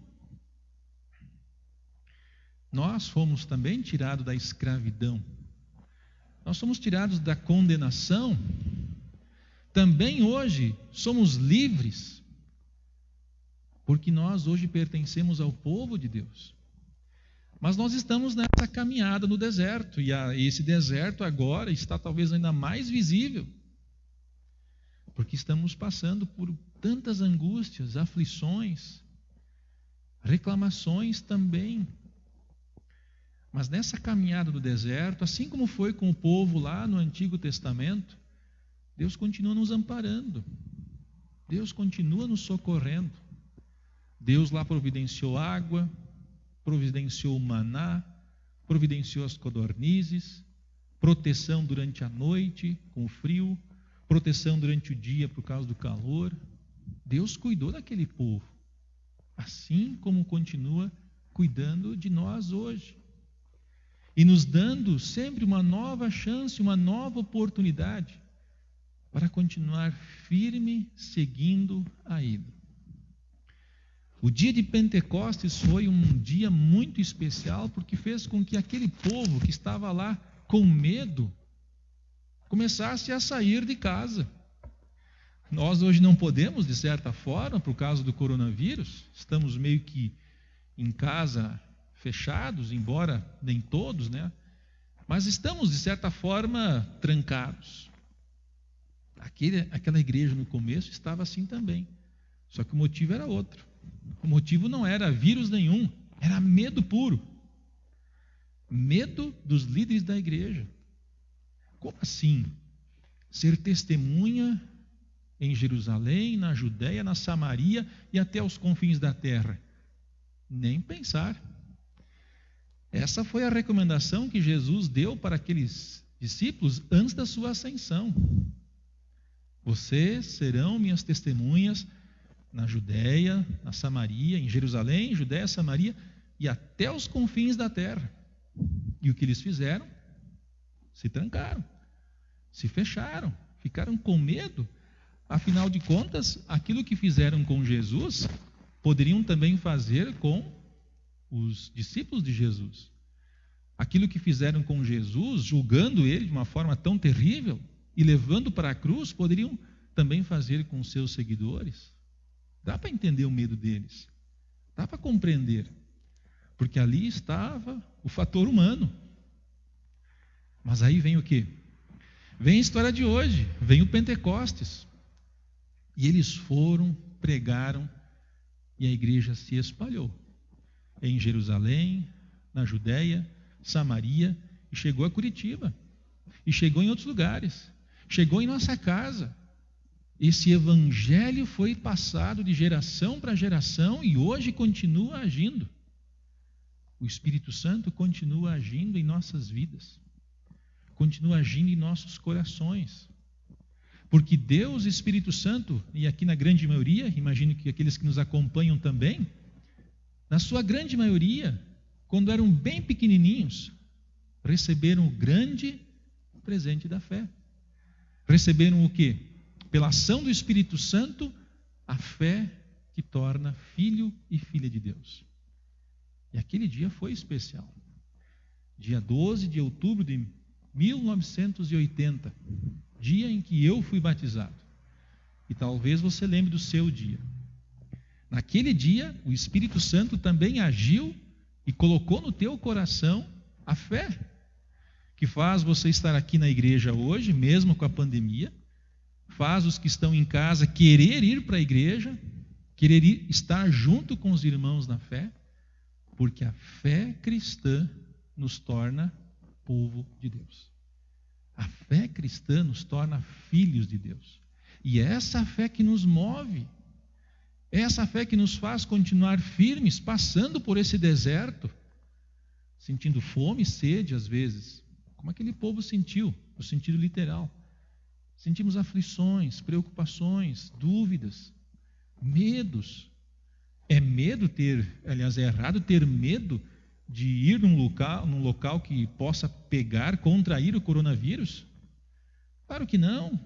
Nós fomos também tirados da escravidão. Nós somos tirados da condenação. Também hoje somos livres, porque nós hoje pertencemos ao povo de Deus. Mas nós estamos nessa caminhada no deserto, e esse deserto agora está talvez ainda mais visível, porque estamos passando por tantas angústias, aflições, reclamações também. Mas nessa caminhada do deserto, assim como foi com o povo lá no Antigo Testamento, Deus continua nos amparando, Deus continua nos socorrendo. Deus lá providenciou água, providenciou o maná, providenciou as codornizes, proteção durante a noite com o frio, proteção durante o dia por causa do calor. Deus cuidou daquele povo, assim como continua cuidando de nós hoje, e nos dando sempre uma nova chance, uma nova oportunidade para continuar firme seguindo a Ele. O dia de Pentecostes foi um dia muito especial, porque fez com que aquele povo que estava lá com medo começasse a sair de casa. Nós hoje não podemos, de certa forma, por causa do coronavírus, estamos meio que em casa fechados, embora nem todos, né? Mas estamos, de certa forma, trancados. Aquela igreja no começo estava assim também, só que o motivo era outro. O motivo não era vírus nenhum, era medo puro. Medo dos líderes da igreja. Como assim? Ser testemunha em Jerusalém, na Judéia, na Samaria e até os confins da terra? Nem pensar. Essa foi a recomendação que Jesus deu para aqueles discípulos antes da sua ascensão. Vocês serão minhas testemunhas na Judéia, na Samaria, em Jerusalém, Judéia, Samaria e até os confins da terra. E o que eles fizeram? Se trancaram, se fecharam, ficaram com medo. Afinal de contas, aquilo que fizeram com Jesus, poderiam também fazer com os discípulos de Jesus. Aquilo que fizeram com Jesus, julgando ele de uma forma tão terrível e levando para a cruz, poderiam também fazer com os seus seguidores. Dá para entender o medo deles, dá para compreender, porque ali estava o fator humano. Mas aí vem o quê? Vem a história de hoje, vem o Pentecostes. E eles foram, pregaram, e a igreja se espalhou em Jerusalém, na Judéia, Samaria, e chegou a Curitiba, e chegou em outros lugares, chegou em nossa casa. Esse evangelho foi passado de geração para geração e hoje continua agindo. O Espírito Santo continua agindo em nossas vidas, continua agindo em nossos corações. Porque Deus, Espírito Santo, e aqui na grande maioria, imagino que aqueles que nos acompanham também, na sua grande maioria, quando eram bem pequenininhos, receberam o grande presente da fé. Receberam o quê? Pela ação do Espírito Santo, a fé que torna filho e filha de Deus. E aquele dia foi especial. Dia 12 de outubro de 1980, dia em que eu fui batizado. E talvez você lembre do seu dia. Naquele dia, o Espírito Santo também agiu e colocou no teu coração a fé, que faz você estar aqui na igreja hoje, mesmo com a pandemia, faz os que estão em casa querer ir para a igreja, querer estar junto com os irmãos na fé, porque a fé cristã nos torna povo de Deus. A fé cristã nos torna filhos de Deus. E é essa fé que nos move, é essa fé que nos faz continuar firmes, passando por esse deserto, sentindo fome e sede às vezes, como aquele povo sentiu, no sentido literal. Sentimos aflições, preocupações, dúvidas, medos. É errado ter medo de ir num local que possa pegar, contrair o coronavírus? Claro que não.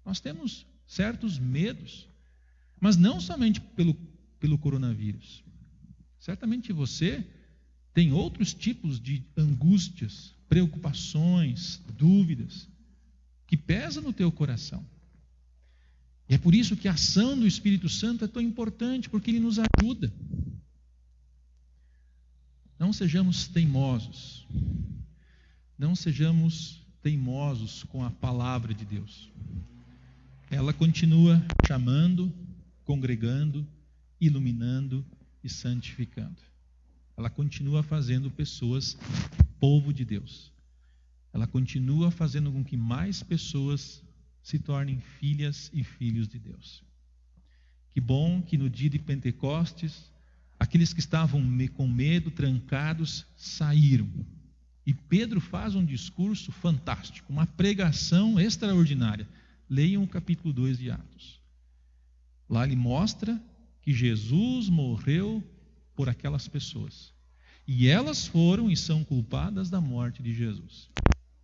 Nós temos certos medos, mas não somente pelo coronavírus. Certamente você tem outros tipos de angústias, preocupações, dúvidas, que pesam no teu coração. E é por isso que a ação do Espírito Santo é tão importante, porque ele nos ajuda. Não sejamos teimosos. Não sejamos teimosos com a palavra de Deus. Ela continua chamando, congregando, iluminando e santificando. Ela continua fazendo pessoas povo de Deus. Ela continua fazendo com que mais pessoas se tornem filhas e filhos de Deus. Que bom que no dia de Pentecostes, aqueles que estavam com medo, trancados, saíram. E Pedro faz um discurso fantástico, uma pregação extraordinária. Leiam o capítulo 2 de Atos. Lá ele mostra que Jesus morreu por aquelas pessoas. E elas foram e são culpadas da morte de Jesus.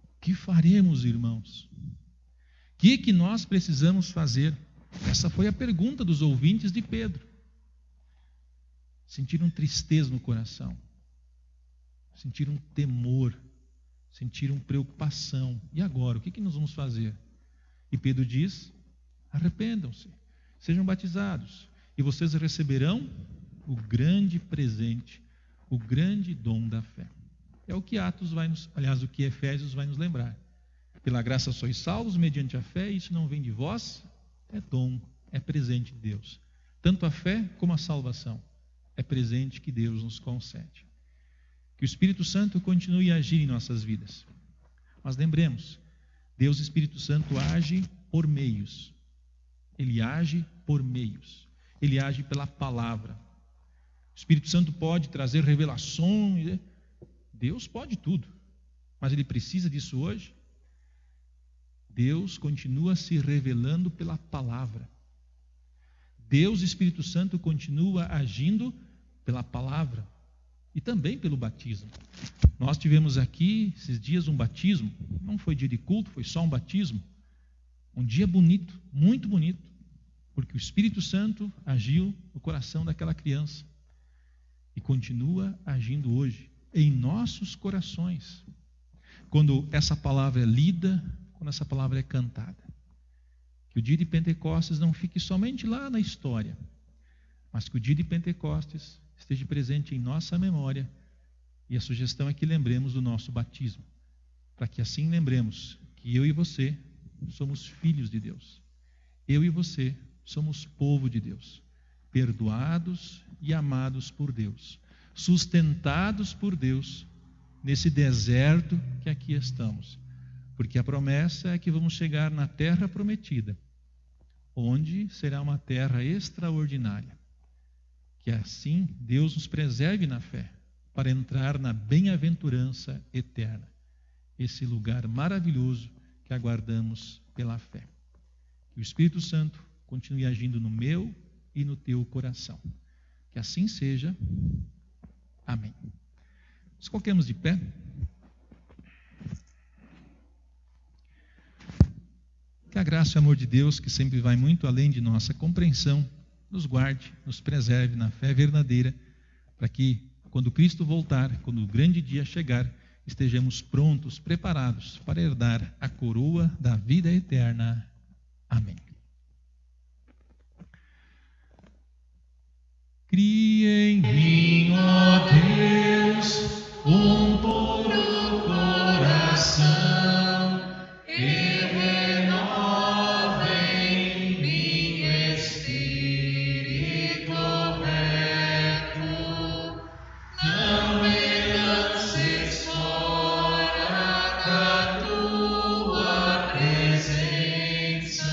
O que faremos, irmãos? O que nós precisamos fazer? Essa foi a pergunta dos ouvintes de Pedro. Sentiram tristeza no coração, sentiram temor, sentiram preocupação. E agora, o que nós vamos fazer? E Pedro diz: arrependam-se, sejam batizados, e vocês receberão o grande presente, o grande dom da fé. É o que o que Efésios vai nos lembrar. Pela graça sois salvos mediante a fé, e isso não vem de vós, é dom, é presente de Deus. Tanto a fé como a salvação é presente que Deus nos concede. Que o Espírito Santo continue a agir em nossas vidas. Mas lembremos, Deus Espírito Santo age por meios. Ele age por meios. Ele age pela palavra. O Espírito Santo pode trazer revelações. Deus pode tudo. Mas Ele precisa disso hoje? Deus continua se revelando pela palavra. Deus, Espírito Santo, continua agindo pela palavra e também pelo batismo. Nós tivemos aqui, esses dias, um batismo. Não foi dia de culto, foi só um batismo. Um dia bonito, muito bonito, porque o Espírito Santo agiu no coração daquela criança e continua agindo hoje em nossos corações. Quando essa palavra é lida, quando essa palavra é cantada. Que o dia de Pentecostes não fique somente lá na história, mas que o dia de Pentecostes esteja presente em nossa memória. E a sugestão é que lembremos do nosso batismo, para que assim lembremos que eu e você somos filhos de Deus. Eu e você somos povo de Deus, perdoados e amados por Deus, sustentados por Deus nesse deserto que aqui estamos. Porque a promessa é que vamos chegar na terra prometida, onde será uma terra extraordinária. Que assim Deus nos preserve na fé, para entrar na bem-aventurança eterna, esse lugar maravilhoso que aguardamos pela fé. Que o Espírito Santo continue agindo no meu e no teu coração. Que assim seja. Amém. Nos coloquemos de pé. Que a graça e o amor de Deus, que sempre vai muito além de nossa compreensão, nos guarde, nos preserve na fé verdadeira, para que, quando Cristo voltar, quando o grande dia chegar, estejamos prontos, preparados para herdar a coroa da vida eterna. Amém. Cria em mim, ó Deus, um puro coração, e renova em mim espírito reto. Não me lances fora da tua presença,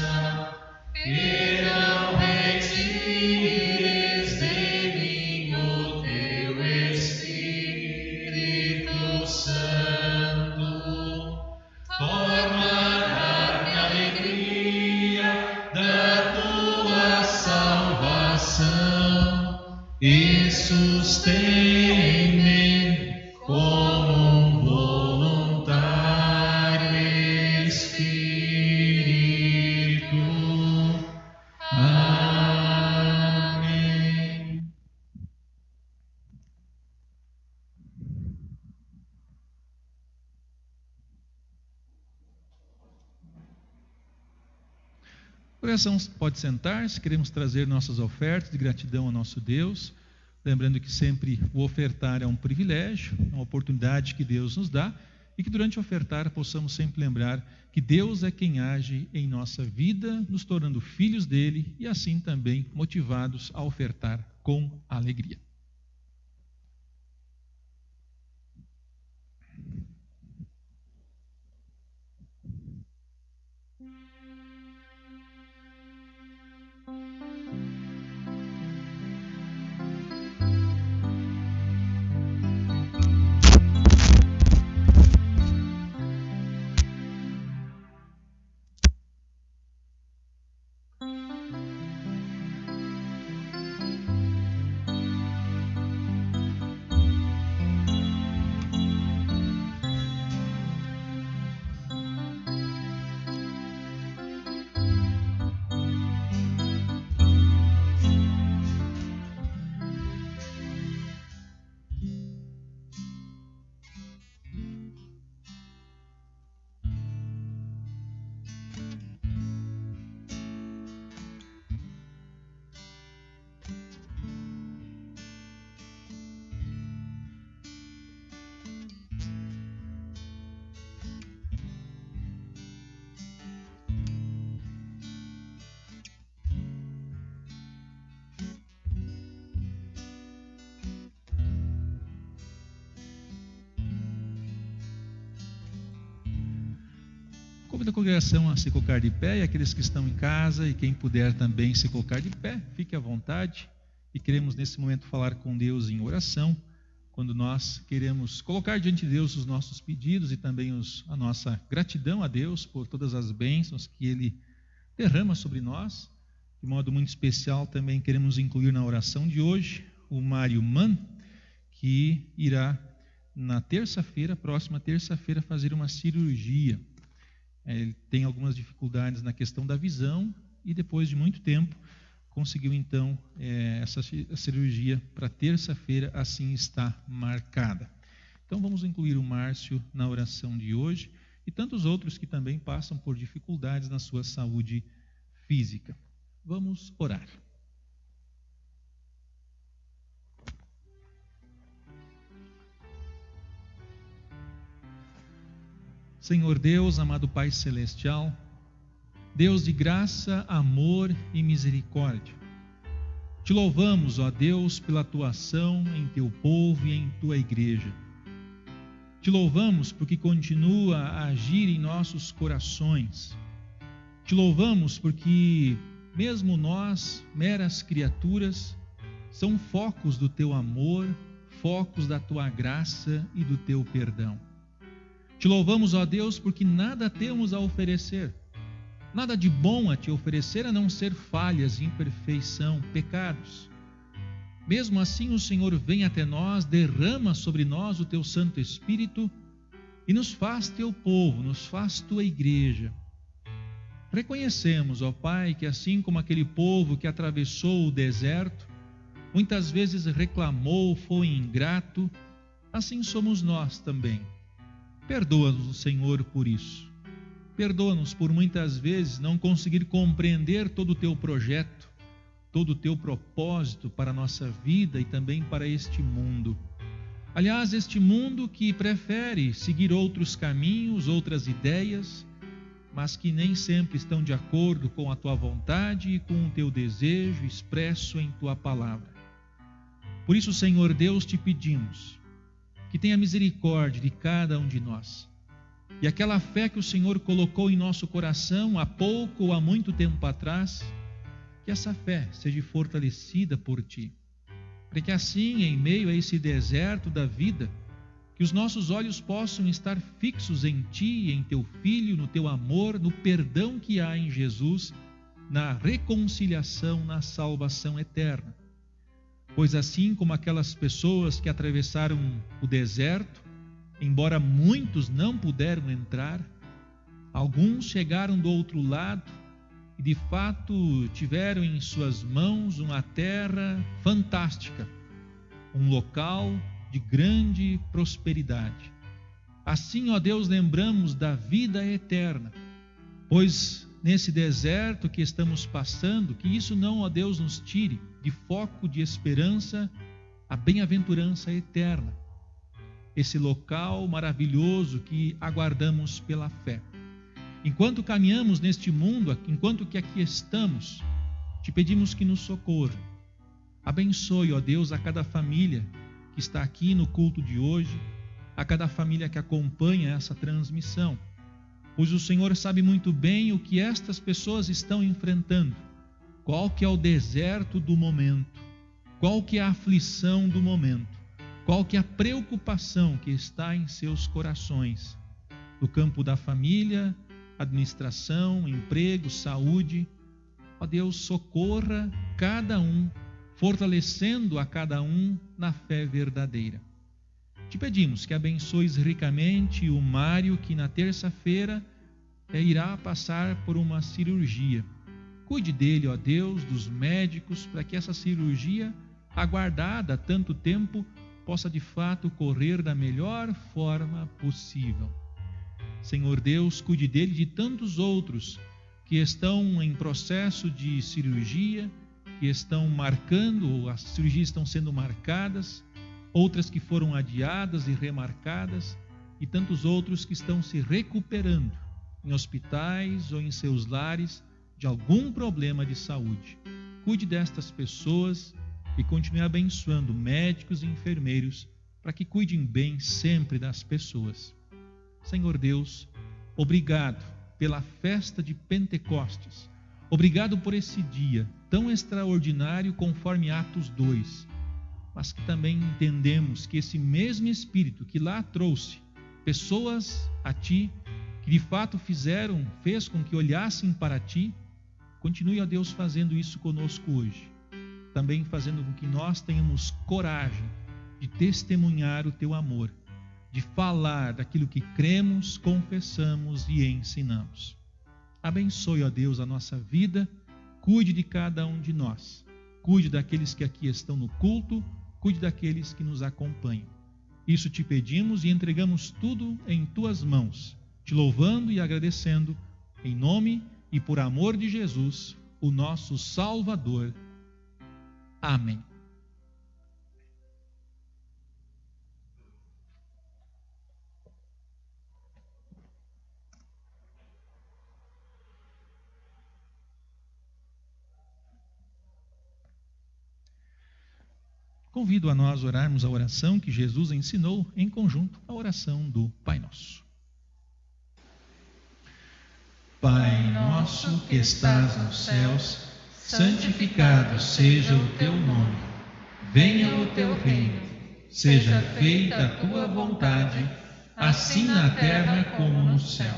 Oração pode sentar-se, queremos trazer nossas ofertas de gratidão ao nosso Deus, lembrando que sempre o ofertar é um privilégio, é uma oportunidade que Deus nos dá, e que durante o ofertar possamos sempre lembrar que Deus é quem age em nossa vida, nos tornando filhos dele e assim também motivados a ofertar com alegria. Convido a congregação a se colocar de pé, e aqueles que estão em casa e quem puder também se colocar de pé, fique à vontade. E queremos nesse momento falar com Deus em oração, quando nós queremos colocar diante de Deus os nossos pedidos e também a nossa gratidão a Deus por todas as bênçãos que Ele derrama sobre nós. De modo muito especial também queremos incluir na oração de hoje o Mário Mann, que irá na terça-feira, próxima terça-feira, fazer uma cirurgia. Ele tem algumas dificuldades na questão da visão e depois de muito tempo conseguiu então essa cirurgia para terça-feira, assim está marcada. Então vamos incluir o Márcio na oração de hoje e tantos outros que também passam por dificuldades na sua saúde física. Vamos orar. Senhor Deus, amado Pai Celestial, Deus de graça, amor e misericórdia, te louvamos, ó Deus, pela tua ação em teu povo e em tua igreja. Te louvamos porque continua a agir em nossos corações. Te louvamos porque, mesmo nós, meras criaturas, são focos do teu amor, focos da tua graça e do teu perdão. Te louvamos, ó Deus, porque nada temos a oferecer, nada de bom a te oferecer a não ser falhas, imperfeição, pecados. Mesmo assim, o Senhor vem até nós, derrama sobre nós o teu Santo Espírito e nos faz teu povo, nos faz tua igreja. Reconhecemos, ó Pai, que assim como aquele povo que atravessou o deserto, muitas vezes reclamou, foi ingrato, assim somos nós também. Perdoa-nos, Senhor, por isso. Perdoa-nos por muitas vezes não conseguir compreender todo o teu projeto, todo o teu propósito para a nossa vida e também para este mundo. Aliás, este mundo que prefere seguir outros caminhos, outras ideias, mas que nem sempre estão de acordo com a tua vontade e com o teu desejo expresso em tua palavra. Por isso, Senhor Deus, te pedimos que tenha misericórdia de cada um de nós. E aquela fé que o Senhor colocou em nosso coração há pouco ou há muito tempo atrás, que essa fé seja fortalecida por Ti. Para que assim, em meio a esse deserto da vida, que os nossos olhos possam estar fixos em Ti, em Teu Filho, no Teu amor, no perdão que há em Jesus, na reconciliação, na salvação eterna. Pois assim como aquelas pessoas que atravessaram o deserto, embora muitos não puderam entrar, alguns chegaram do outro lado e de fato tiveram em suas mãos uma terra fantástica, um local de grande prosperidade. Assim, ó Deus, lembramos da vida eterna, pois nesse deserto que estamos passando, que isso não, ó Deus, nos tire de foco de esperança, a bem-aventurança eterna, esse local maravilhoso que aguardamos pela fé. Enquanto caminhamos neste mundo, enquanto que aqui estamos, te pedimos que nos socorra. Abençoe, ó Deus, a cada família que está aqui no culto de hoje, a cada família que acompanha essa transmissão, pois o Senhor sabe muito bem o que estas pessoas estão enfrentando, qual que é o deserto do momento, qual que é a aflição do momento, qual que é a preocupação que está em seus corações, no campo da família, administração, emprego, saúde. Ó Deus, socorra cada um, fortalecendo a cada um na fé verdadeira. Te pedimos que abençoes ricamente o Mário, que na terça-feira irá passar por uma cirurgia. Cuide dele, ó Deus, dos médicos, para que essa cirurgia, aguardada há tanto tempo, possa de fato correr da melhor forma possível. Senhor Deus, cuide dele e de tantos outros que estão em processo de cirurgia, que estão marcando, ou as cirurgias estão sendo marcadas, outras que foram adiadas e remarcadas, e tantos outros que estão se recuperando em hospitais ou em seus lares de algum problema de saúde. Cuide destas pessoas e continue abençoando médicos e enfermeiros para que cuidem bem sempre das pessoas. Senhor Deus, obrigado pela festa de Pentecostes. Obrigado por esse dia tão extraordinário conforme Atos 2. Mas que também entendemos que esse mesmo Espírito que lá trouxe pessoas a Ti, que de fato fez com que olhassem para Ti, continue, ó Deus, fazendo isso conosco hoje. Também fazendo com que nós tenhamos coragem de testemunhar o Teu amor, de falar daquilo que cremos, confessamos e ensinamos. Abençoe, ó Deus, a nossa vida, cuide de cada um de nós, cuide daqueles que aqui estão no culto, cuide daqueles que nos acompanham. Isso te pedimos e entregamos tudo em Tuas mãos, te louvando e agradecendo, em nome e por amor de Jesus, o nosso Salvador. Amém. Convido a nós orarmos a oração que Jesus ensinou em conjunto, a oração do Pai Nosso. Pai nosso que estás nos céus, santificado seja o teu nome. Venha o teu reino. Seja feita a tua vontade, assim na terra como no céu.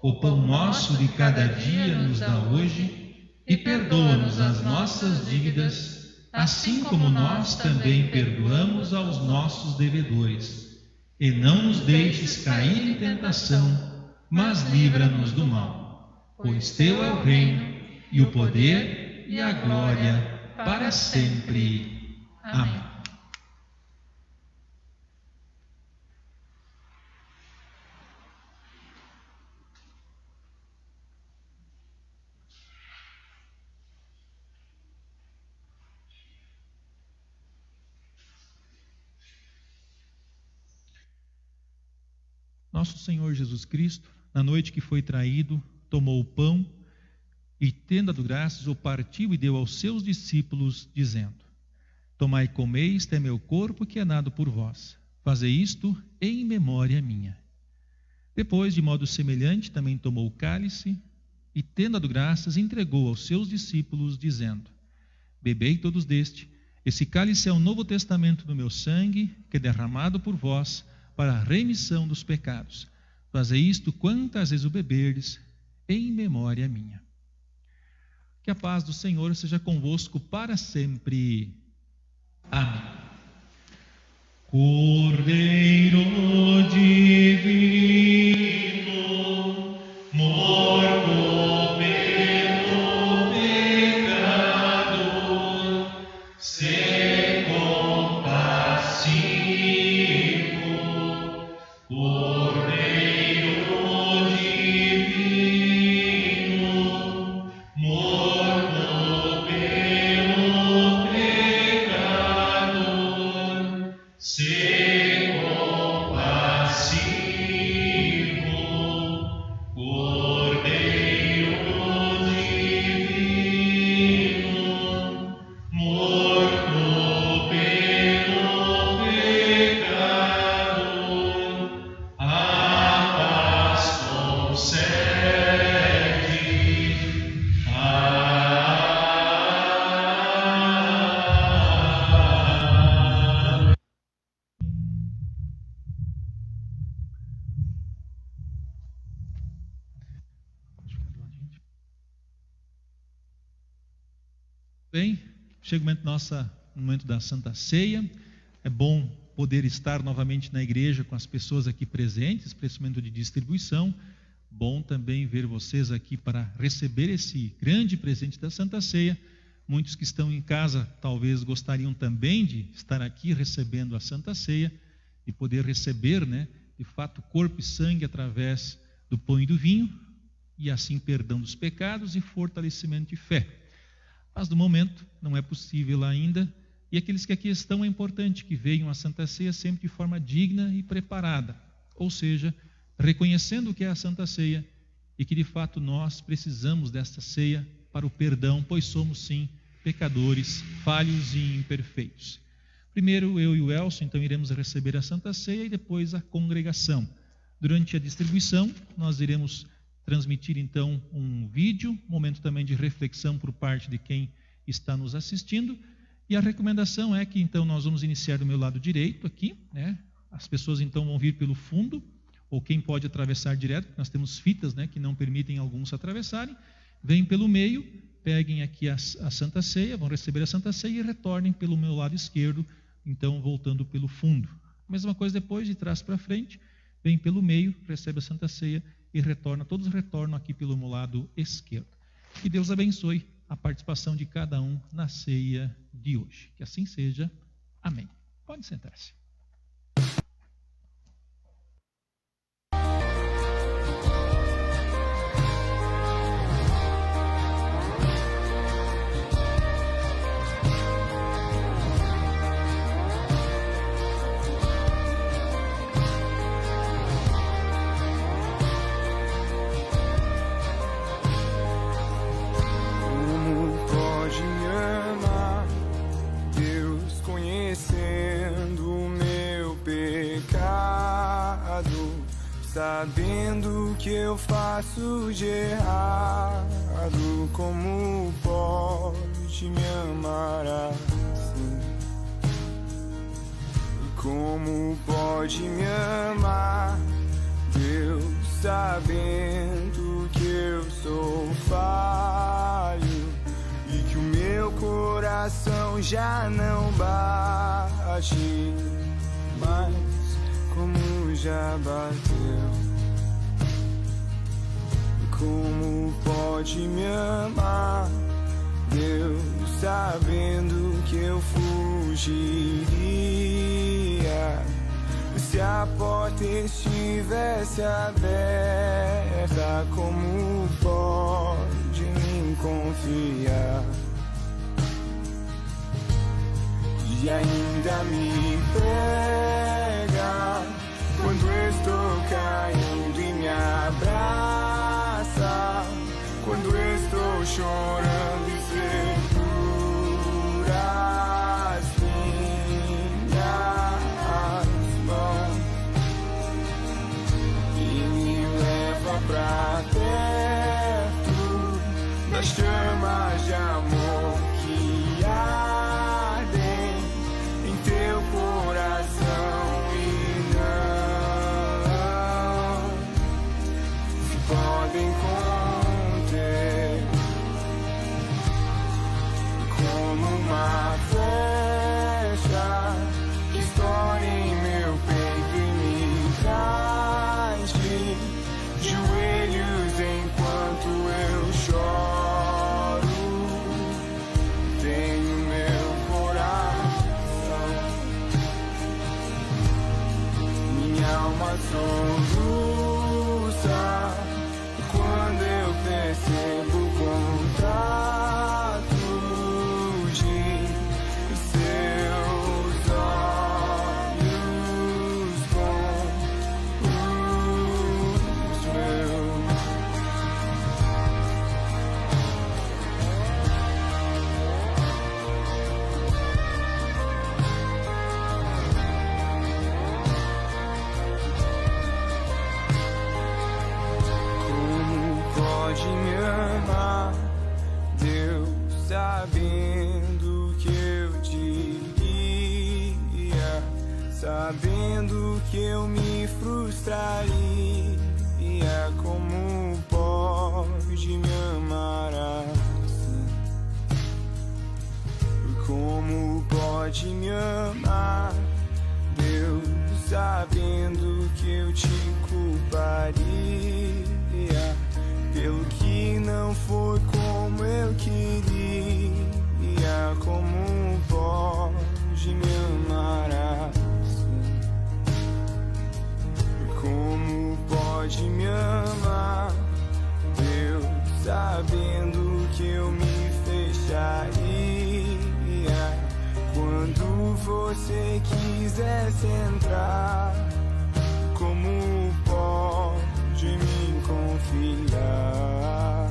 O pão nosso de cada dia nos dá hoje, e perdoa-nos as nossas dívidas, assim como nós também perdoamos aos nossos devedores. E não nos deixes cair em tentação, mas livra-nos do mal. Pois teu é o reino, e o poder, e a glória, para sempre. Amém. Nosso Senhor Jesus Cristo, na noite que foi traído, tomou o pão e, tendo dado graças, o partiu e deu aos seus discípulos, dizendo: Tomai e comeis, este é meu corpo que é dado por vós. Fazei isto em memória minha. Depois, de modo semelhante, também tomou o cálice e, tendo dado graças, entregou aos seus discípulos, dizendo: Bebei todos deste. Esse cálice é o novo testamento do meu sangue, que é derramado por vós para a remissão dos pecados. Fazei isto quantas vezes o beberdes, em memória minha. Que a paz do Senhor seja convosco para sempre. Amém. Cordeiro divino, morto pelo pecado, se compassivo. Cordeiro divino, Bem, chega o momento da Santa Ceia. É bom poder estar novamente na igreja com as pessoas aqui presentes para esse momento de distribuição. Bom também ver vocês aqui para receber esse grande presente da Santa Ceia. Muitos que estão em casa talvez gostariam também de estar aqui recebendo a Santa Ceia e poder receber, de fato, corpo e sangue através do pão e do vinho, e assim perdão dos pecados e fortalecimento de fé. Mas no momento não é possível ainda, e aqueles que aqui estão é importante que venham à Santa Ceia sempre de forma digna e preparada, ou seja, reconhecendo o que é a Santa Ceia e que de fato nós precisamos desta ceia para o perdão, pois somos sim pecadores, falhos e imperfeitos. Primeiro eu e o Elson então iremos receber a Santa Ceia e depois a congregação. Durante a distribuição nós iremos transmitir então um vídeo, momento também de reflexão por parte de quem está nos assistindo, e a recomendação é que então nós vamos iniciar do meu lado direito aqui, As pessoas então vão vir pelo fundo, ou quem pode atravessar direto, porque nós temos fitas, que não permitem alguns atravessarem, vêm pelo meio, peguem aqui a Santa Ceia, vão receber a Santa Ceia e retornem pelo meu lado esquerdo, então voltando pelo fundo. Mesma coisa depois, de trás para frente, vem pelo meio, recebe a Santa Ceia e todos retornam aqui pelo meu lado esquerdo. Que Deus abençoe a participação de cada um na ceia de hoje. Que assim seja. Amém. Pode sentar-se. Sabendo o que eu faço de errado, como pode me amar assim? Como pode me amar, Deus, sabendo que eu sou falho e que o meu coração já não bate mais como já bateu. Como pode me amar, Deus, sabendo que eu fugiria se a porta estivesse aberta? Como pode me confiar e ainda me pega quando estou caindo e me abraça, quando estou chorando e segura as minhas mãos e me leva pra perto das chamas de amor que ardem em teu coração. Podem conter como uma flecha que estoura em meu peito e me traz de joelhos enquanto eu choro. Tenho meu coração, minha alma soluça quando pode me amar, Deus, sabendo que eu diria, sabendo que eu me frustraria, como pode me amar assim? Como pode me amar, Deus, sabendo que eu te culparia pelo que não foi como eu queria? Como pode me amar assim? Como pode me amar, Deus, sabendo que eu me fecharia quando você quisesse entrar? Como pode me confiar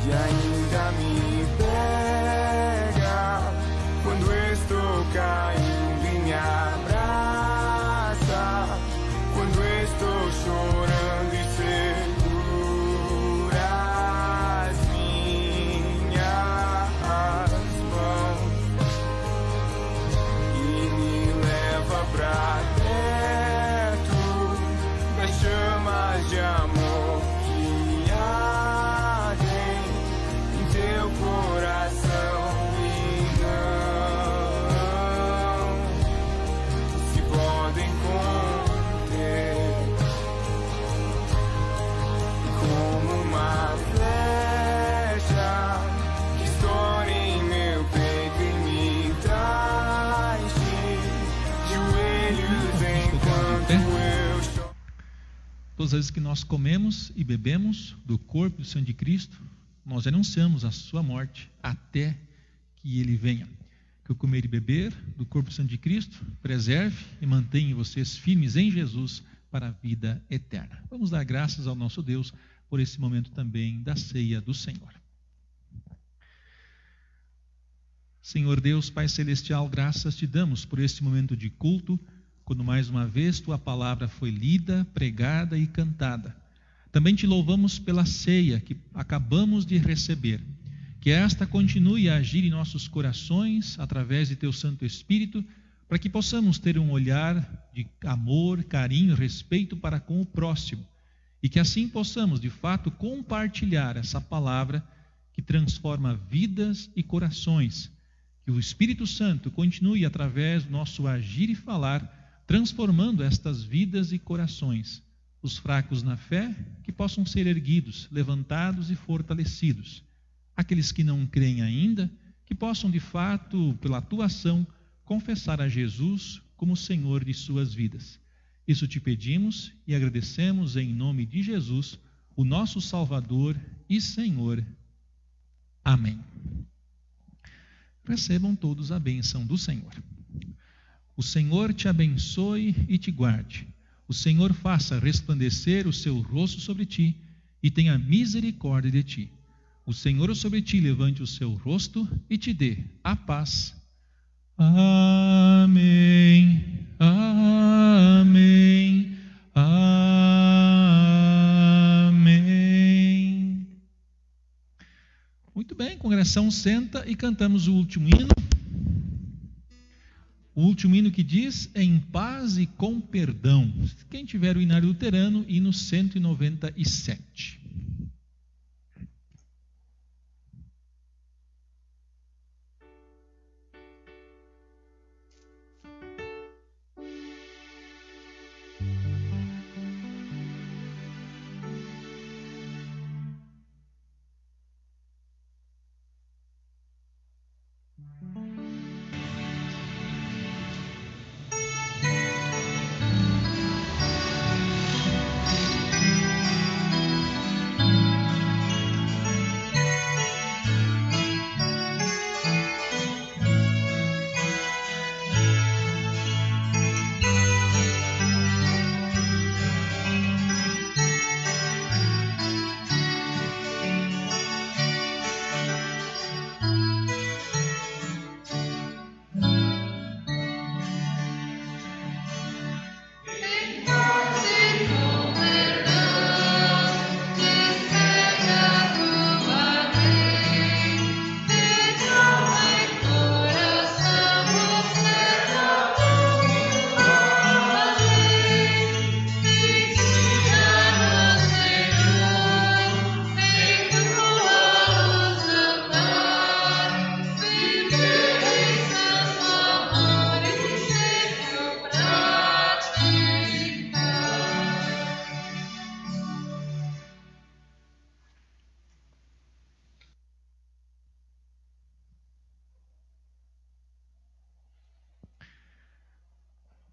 e ainda me pega quando estou caindo e me abraça, quando estou chorando e segura as minhas mãos e me leva pra perto das chamas de amor que ardem em teu coração e não se podem conter, como uma flecha que estoura em meu peito e me traz de joelhos enquanto eu choro. Todas as vezes que nós comemos e bebemos do corpo e do sangue de Cristo, nós anunciamos a sua morte até que ele venha. Que o comer e beber do corpo e do sangue de Cristo preserve e mantenha vocês firmes em Jesus para a vida eterna. Vamos dar graças ao nosso Deus por esse momento também da ceia do Senhor. Senhor Deus, Pai Celestial, graças te damos por este momento de culto, quando mais uma vez tua palavra foi lida, pregada e cantada. Também te louvamos pela ceia que acabamos de receber. Que esta continue a agir em nossos corações, através de teu Santo Espírito, para que possamos ter um olhar de amor, carinho, respeito para com o próximo. E que assim possamos, de fato, compartilhar essa palavra que transforma vidas e corações. Que o Espírito Santo continue, através do nosso agir e falar, transformando estas vidas e corações. Os fracos na fé, que possam ser erguidos, levantados e fortalecidos. Aqueles que não creem ainda, que possam de fato, pela tua ação, confessar a Jesus como Senhor de suas vidas. Isso te pedimos e agradecemos em nome de Jesus, o nosso Salvador e Senhor. Amém. Recebam todos a bênção do Senhor. O Senhor te abençoe e te guarde. O Senhor faça resplandecer o seu rosto sobre ti e tenha misericórdia de ti. O Senhor sobre ti levante o seu rosto e te dê a paz. Amém. Amém. Amém. Muito bem, congregação, senta e cantamos o último hino. O último hino que diz, em paz e com perdão. Quem tiver o hinário luterano, hino 197.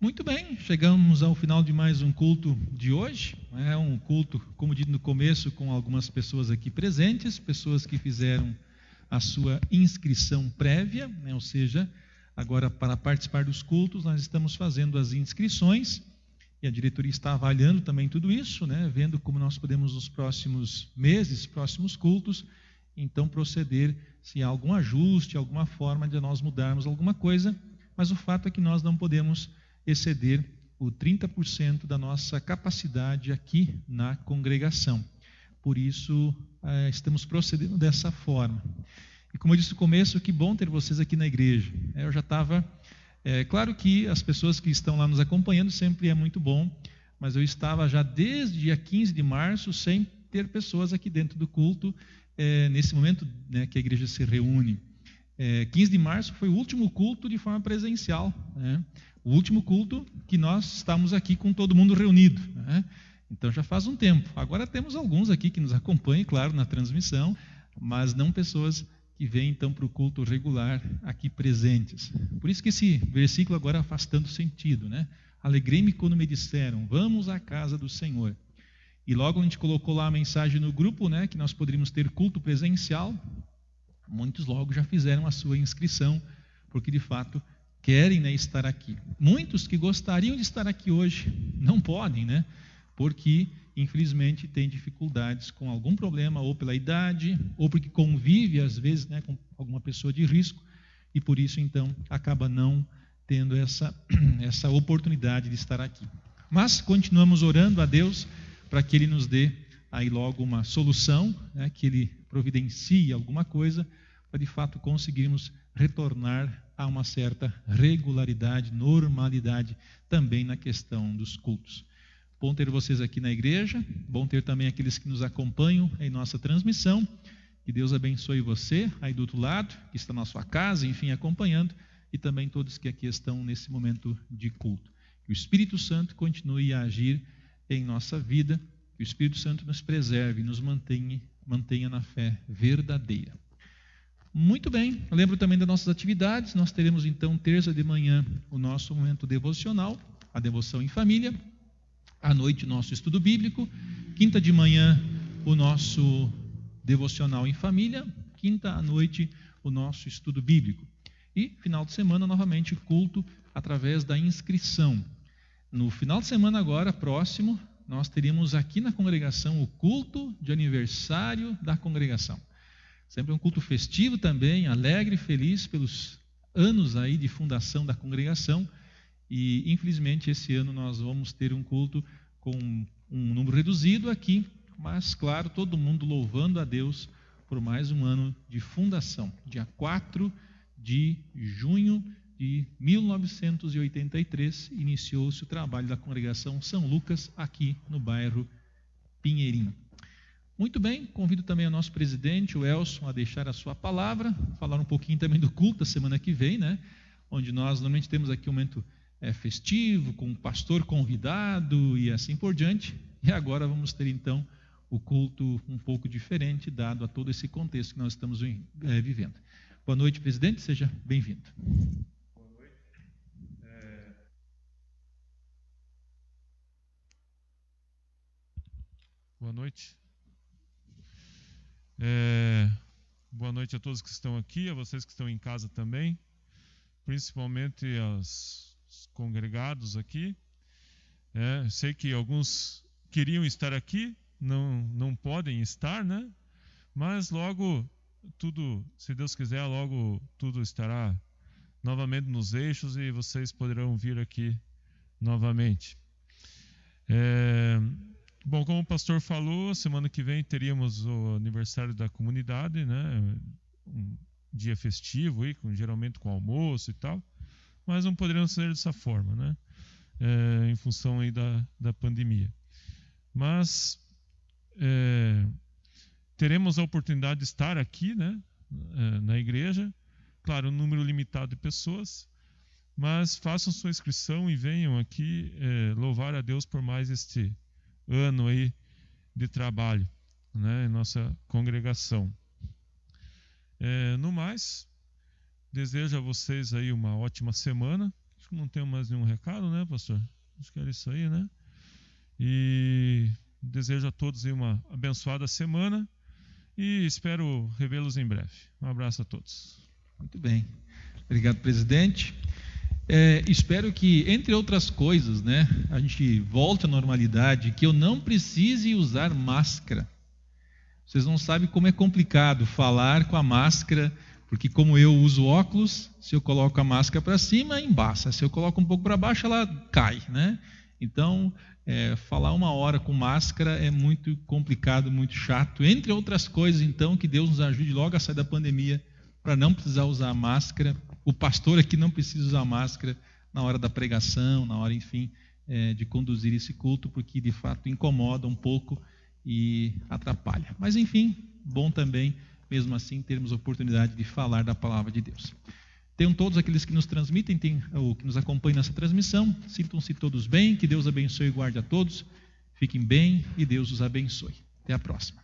Muito bem, chegamos ao final de mais um culto de hoje. É um culto, como dito no começo, com algumas pessoas aqui presentes, pessoas que fizeram a sua inscrição prévia, né? Ou seja, agora para participar dos cultos nós estamos fazendo as inscrições e a diretoria está avaliando também tudo isso, né? Vendo como nós podemos nos próximos meses, próximos cultos, então proceder se há algum ajuste, alguma forma de nós mudarmos alguma coisa, mas o fato é que nós não podemos exceder o 30% da nossa capacidade aqui na congregação. Por isso, estamos procedendo dessa forma. E como eu disse no começo, que bom ter vocês aqui na igreja. Eu já estava... claro que as pessoas que estão lá nos acompanhando sempre é muito bom, mas eu estava já desde dia 15 de março sem ter pessoas aqui dentro do culto, nesse momento, né, que a igreja se reúne. 15 de março foi o último culto de forma presencial, né? O último culto que nós estamos aqui com todo mundo reunido, né? Então já faz um tempo. Agora temos alguns aqui que nos acompanham, claro, na transmissão, mas não pessoas que vêm então para o culto regular aqui presentes. Por isso que esse versículo agora faz tanto sentido, né? Alegrei-me quando me disseram, vamos à casa do Senhor. E logo a gente colocou lá a mensagem no grupo, né, que nós poderíamos ter culto presencial. Muitos logo já fizeram a sua inscrição, porque de fato querem, né, estar aqui. Muitos que gostariam de estar aqui hoje não podem, né, porque infelizmente têm dificuldades com algum problema, ou pela idade, ou porque convive às vezes, né, com alguma pessoa de risco, e por isso então acaba não tendo essa oportunidade de estar aqui. Mas continuamos orando a Deus para que Ele nos dê aí logo uma solução, né, que Ele providencie alguma coisa, para de fato conseguirmos retornar a uma certa regularidade, normalidade também na questão dos cultos. Bom ter vocês aqui na igreja, bom ter também aqueles que nos acompanham em nossa transmissão. Que Deus abençoe você aí do outro lado, que está na sua casa, enfim, acompanhando, e também todos que aqui estão nesse momento de culto. Que o Espírito Santo continue a agir em nossa vida, que o Espírito Santo nos preserve e nos mantenha na fé verdadeira. Muito bem, eu lembro também das nossas atividades. Nós teremos então terça de manhã o nosso momento devocional, a devoção em família, à noite o nosso estudo bíblico, quinta de manhã o nosso devocional em família, quinta à noite o nosso estudo bíblico. E final de semana novamente culto através da inscrição. No final de semana agora, próximo, nós teríamos aqui na congregação o culto de aniversário da congregação. Sempre um culto festivo também, alegre e feliz pelos anos aí de fundação da congregação. E infelizmente esse ano nós vamos ter um culto com um número reduzido aqui, mas claro, todo mundo louvando a Deus por mais um ano de fundação. Dia 4 de junho de 1983, iniciou-se o trabalho da congregação São Lucas aqui no bairro Pinheirinho. Muito bem, convido também o nosso presidente, o Elson, a deixar a sua palavra, falar um pouquinho também do culto da semana que vem, né? Onde nós normalmente temos aqui um momento festivo, com o pastor convidado e assim por diante. E agora vamos ter então o culto um pouco diferente, dado a todo esse contexto que nós estamos vivendo. Boa noite, presidente, seja bem-vindo. Boa noite. Boa noite. Boa noite a todos que estão aqui, a vocês que estão em casa também, principalmente aos congregados aqui. Sei que alguns queriam estar aqui, não podem estar, né? Mas logo tudo, se Deus quiser, logo tudo estará novamente nos eixos e vocês poderão vir aqui novamente. Bom, como o pastor falou, semana que vem teríamos o aniversário da comunidade, né? Um dia festivo, aí, geralmente com almoço e tal, mas não poderíamos ser dessa forma, né? Em função aí da pandemia. Mas teremos a oportunidade de estar aqui, né? Na igreja, claro, um número limitado de pessoas, mas façam sua inscrição e venham aqui louvar a Deus por mais este ano aí de trabalho, né, em nossa congregação. No mais, desejo a vocês aí uma ótima semana, que não tenho mais nenhum recado, né, pastor? Acho que era isso aí, né? E desejo a todos aí uma abençoada semana e espero revê-los em breve. Um abraço a todos. Muito bem. Obrigado, presidente. Espero que, entre outras coisas, né, a gente volte à normalidade, que eu não precise usar máscara. Vocês não sabem como é complicado falar com a máscara, porque como eu uso óculos, se eu coloco a máscara para cima, embaça. Se eu coloco um pouco para baixo, ela cai, né? Então, falar 1 hora com máscara é muito complicado, muito chato. Entre outras coisas, então, que Deus nos ajude logo a sair da pandemia, para não precisar usar máscara. O pastor aqui não precisa usar máscara na hora da pregação, na hora, enfim, de conduzir esse culto, porque de fato incomoda um pouco e atrapalha. Mas, enfim, bom também, mesmo assim, termos a oportunidade de falar da palavra de Deus. Tenham todos aqueles que nos transmitem, ou que nos acompanham nessa transmissão, sintam-se todos bem, que Deus abençoe e guarde a todos, fiquem bem e Deus os abençoe. Até a próxima.